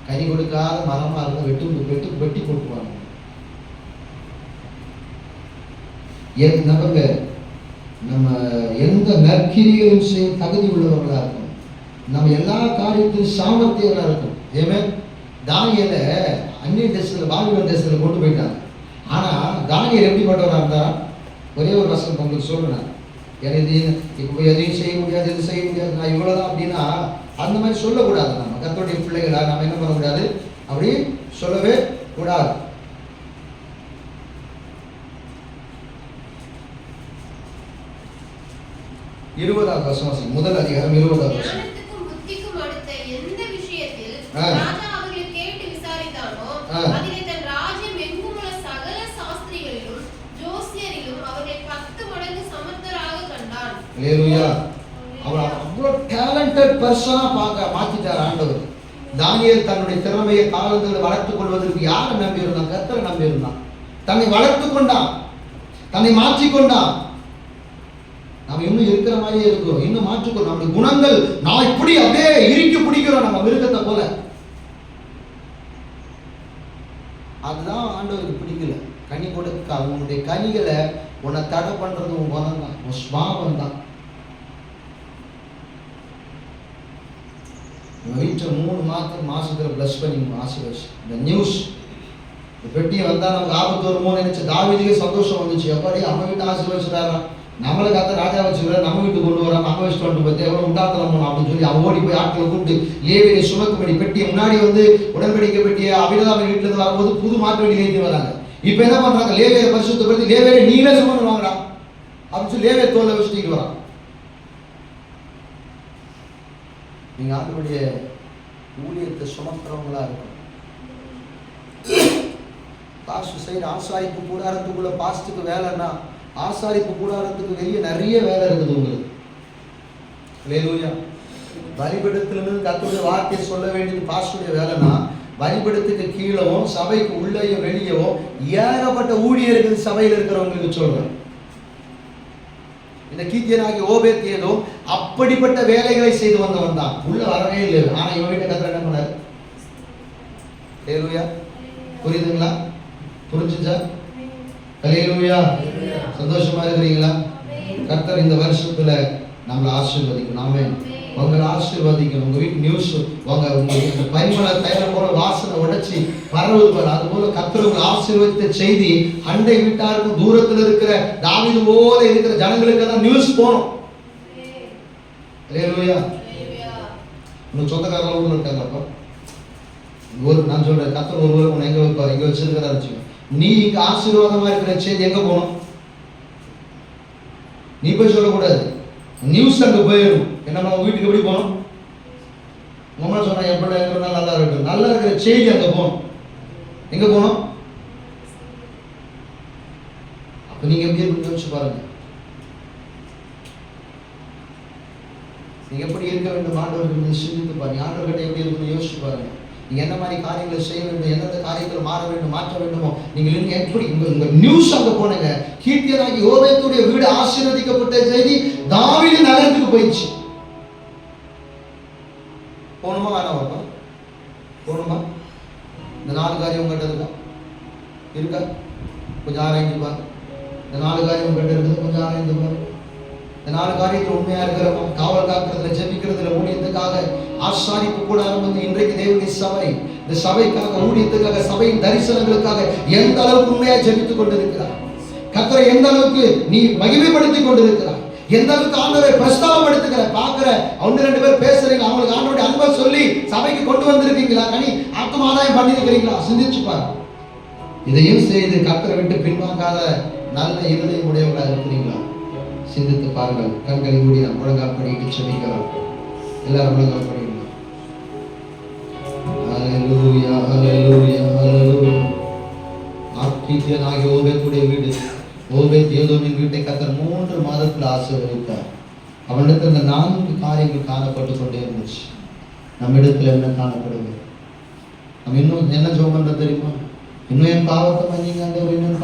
Speaker 1: கனி கொடுக்காத மரமா இருந்தா வெட்டி கொடுக்குவாங்க. நம்ம எந்த நற்கிரிகளும் செய்ய தகுதி உள்ளவர்களா இருக்கும், நம்ம எல்லா காரியத்திலும் சாமர்த்தியங்களா இருக்கும். ஏமே தானியேலை அந்நிய தேசத்துல பாபிலோன் தேசத்துல கொண்டு போயிட்டாங்க. ஆனா தானியேல் எப்படிப்பட்டவரா இருந்தா? ஒரே ஒரு வசனம் உங்களுக்கு சொல்றேன், இப்போ எதையும் செய்ய முடியாது, எது செய்ய முடியாது, நான் இவ்வளவுதான் அப்படின்னா அந்த மாதிரி சொல்லக்கூடாது. நம்ம கர்த்தருடைய பிள்ளைகளா நம்ம என்ன பண்ணக்கூடாது? அப்படி சொல்லவே கூடாது. இருபதாவது வசனம், முதல் அதிகாரம் 20வது வசனம்.
Speaker 3: ஞானத்துக்கும் புத்திக்கும் அடுத்த எந்த விஷயத்தில் ராஜா அவர்களை கேட்டு விசாரித்தானோ அதிலே தன் ராஜ்யம் எங்கும் உள்ள சகல சாஸ்திரிகளிலும் ஜோசியரிலும் அவர்களை 10 மடங்கு சமர்த்தராக கண்டான். அல்லேலூயா.
Speaker 1: அவர் அவ்வளவு டேலண்டட் பர்சனா மாத்திட்டார் ஆண்டவர். தானியேல் தன்னுடைய திறமையை காலங்களை வளர்த்துக் கொள்வதற்கு யாரை நம்பி இருந்தான்? கர்த்தரை நம்பி இருந்தான். தன்னை வளர்த்துக் கொண்டான், தன்னை மாற்றிக்கொண்டான். நம்ம இன்னும் இருக்கிற மாதிரியே இருக்கிறோம், இன்னும் மாற்றிக்கொள்ளும். நம்முடைய குணங்கள் நான் இப்படி அப்படியே இறுக்கி பிடிக்கிறோம் நம்ம மிருகத்தை போல. அதுதான் ஆண்டவருக்கு பிடிக்கல. கனி கொடுக்க உன்னுடைய கனிகளை உன்னை தடை பண்றது உன் குணம் தான், உன் ஸ்வாபம் தான். வீட்டில் 3 மாசத்துல பிளஸ் பண்ணி ஆசீர்வதிச்சு இந்த நியூஸ் இந்த பெட்டியை வந்தா நமக்கு ஆபத்து வருமோன்னு நினைச்ச தாவீதுக்கே சந்தோஷம் வந்துச்சு. எப்படி நம்ம வீட்டை ஆசீர்வதிச்சுட்டாரா, நம்மளை காத்த ராஜா வச்சுக்கிறார், நம்ம வீட்டுக்கு கொண்டு வர, நம்ம வச்சுட்டு வந்து பத்தி எவ்வளவு உண்டாத்தலாம் அப்படின்னு சொல்லி அவன் ஓடி போய் ஆட்களை கூப்பிட்டு லேவியை சுமக்கும்படி பெட்டியை முன்னாடி வந்து உடன்படிக்கை பெட்டியை அபிரதாவின் வீட்டுல இருந்து வரும்போது புது மாட்டு வண்டி ஏற்றி வராங்க. இப்ப என்ன பண்றாங்க? லேவியை பரிசுத்தப்படுத்தி லேவியை நீங்களே சுமந்து வாங்கடா அப்படின்னு சொல்லி லேவியை தோலை வச்சுட்டு வரான். நீங்க ஆண்டவருடைய ஊழியத்தை சுமக்கிறவங்களா இருக்கும். பாஸ்ட் சைடு ஆசாரிப்பு கூடாரத்துக்குள்ள பாஸ்டுக்கு வேலைன்னா ஆசாரிப்பு கூடாரத்துக்கு வெளியே நிறைய வேலை இருக்குது உங்களுக்கு. அல்லேலூயா. பலிபீடத்திலிருந்து கர்த்தருடைய வார்த்தையை சொல்ல வேண்டியது பாஸ்டுடைய வேலைன்னா பலிபீடத்துக்கு கீழவும் சபைக்கு உள்ளேயும் வெளியவும் ஏகப்பட்ட ஊழியர் இருக்குது. சபையில் இருக்கிறவங்களுக்கு சொல்றேன், இந்த கீத்தியனாகிய ஓபேத் ஏதோம் அப்படிப்பட்ட வேலைகளை செய்து வந்தவன் தான். உள்ள வரவே இல்லை. ஆனா இவன் வீட்டை கர்த்தர் என்ன பண்ணாரு? ஹல்லேலூயா. புரியுதுங்களா? புரிஞ்சுச்சா? ஹல்லேலூயா. சந்தோஷமா இருக்கிறீங்களா? கர்த்தர் இந்த வருஷத்துல நம்மளை ஆசீர்வதிக்கணும். ஆமென். உங்களை ஆசீர்வதிக்கணும். உங்க வீட்டு நியூஸ் உங்க பரிமள தைலம் போல வாசனை உடைச்சி பரவுவார். அது போல கர்த்தர் உங்களை ஆசீர்வதித்த செய்தி அண்டை வீட்டாருக்கும் தூரத்தில் இருக்கிற தாவீது போல இருக்கிற ஜனங்களுக்கு தான் நியூஸ் போகணும். ஹல்லேலூயா. உங்க சொந்தக்காரங்க ஊர்ல இருக்காங்கப்பா. ஒரு நான் சொல்றேன், கர்த்தர் ஒருவர் உன்னை எங்க வைப்பார்? எங்க வச்சிருக்கிறா வச்சுக்கோ. நீ இங்க ஆசீர்வாதமா இருக்கிற செய்தி எங்க போகணும்? நீ போய் சொல்லக்கூடாது. நியூஸ் அங்க போயிடும். என்ன உங்க வீட்டுக்கு எப்படி போகணும்? உங்க சொன்னா எப்படி இருக்கிறதா நல்லா இருக்கும். நல்லா இருக்கிற செய்தி அங்க போகணும். எங்க போகணும்? அப்ப நீங்க எப்படி இருக்கு யோசிச்சு பாருங்க. நீங்க எப்படி இருக்க வேண்டும் ஆண்டவருக்கு சிந்தித்து பாருங்க. ஆண்டவர்கிட்ட எப்படி இருக்குன்னு யோசிச்சு பாருங்க. நீங்க என்ன மாதிரி காரியங்களை செய்ய வேண்டும், எந்தெந்த காரியங்களை மாற வேண்டும், மாற்ற வேண்டுமோ நீங்க எப்படி உங்க நியூஸ் அங்க போனீங்க. கீத்தியனாகி ஓபேத்துடைய வீடு ஆசீர்வதிக்கப்பட்ட செய்தி தாவீது நகரத்துக்கு போயிடுச்சு. போகணுமா வேணாமா? போகணுமா? இந்த 4 காரியம் உங்ககிட்ட இருக்கா? கொஞ்சம் ஆராய்ந்து பாரு. இந்த 4 காரியம் உங்ககிட்ட இருக்குது, கொஞ்சம் ஆராய்ந்து பாரு. இந்த 4 காரியத்தில் உண்மையா இருக்கிறோமா? காவல் காக்கிறதுல, ஜெபிக்கிறதுல, ஊழியத்துக்காக ஆசாரிப்பு கூடாரம் வந்து இன்றைக்கு தேவனுடைய சபை இந்த சபைக்காக, ஊழியத்துக்காக, சபையின் தரிசனங்களுக்காக எந்த அளவுக்கு உண்மையா ஜெபித்துக் கொண்டிருக்கிறார்? கர்த்தரை எந்த அளவுக்கு நீ மகிமைப்படுத்திக் கொண்டிருக்கிறார்? எந்த அளவுக்கு ஆண்டவரை பிரஸ்தாபப்படுத்துகிற பார்க்கிற 1-2 பேர் பேசுறீங்க, அவங்களுக்கு ஆண்டவருடைய அன்பை சொல்லி சபைக்கு கொண்டு வந்திருக்கீங்களா? கனி ஆத்மாதாயம் பண்ணிருக்கிறீங்களா? சிந்திச்சு பாரு. இதையும் செய்து கர்த்தரை விட்டு பின்வாங்காத நல்ல இருதயம் உடையவங்களா இருக்கிறீங்களா? சிந்தித்து பாருங்கள். கண்களை மூடி நாம் முழங்கால் படிட்டு செபிக்கலாம். எல்லாரும் முழங்கால் படிக்கலாம். ஹல்லேலூயா, ஹல்லேலூயா, ஹல்லேலூயா. ஆக்கீத்தியனாகிய ஓபேத்துடைய வீடு, ஓபேத் ஏதோமின் வீட்டை கர்த்தர் 3 மாதத்தில் ஆசீர்வதித்தார். அவனிடத்தில் இந்த 4 காரியங்கள் காணப்பட்டு கொண்டே இருந்துச்சு. நம்ம இடத்துல என்ன காணப்படுது? நம்ம இன்னும் என்ன ஜெபம் பண்றது தெரியுமா? இன்னும் என் பாவத்தை மன்னிங்க ஆண்டவரே, இன்னும்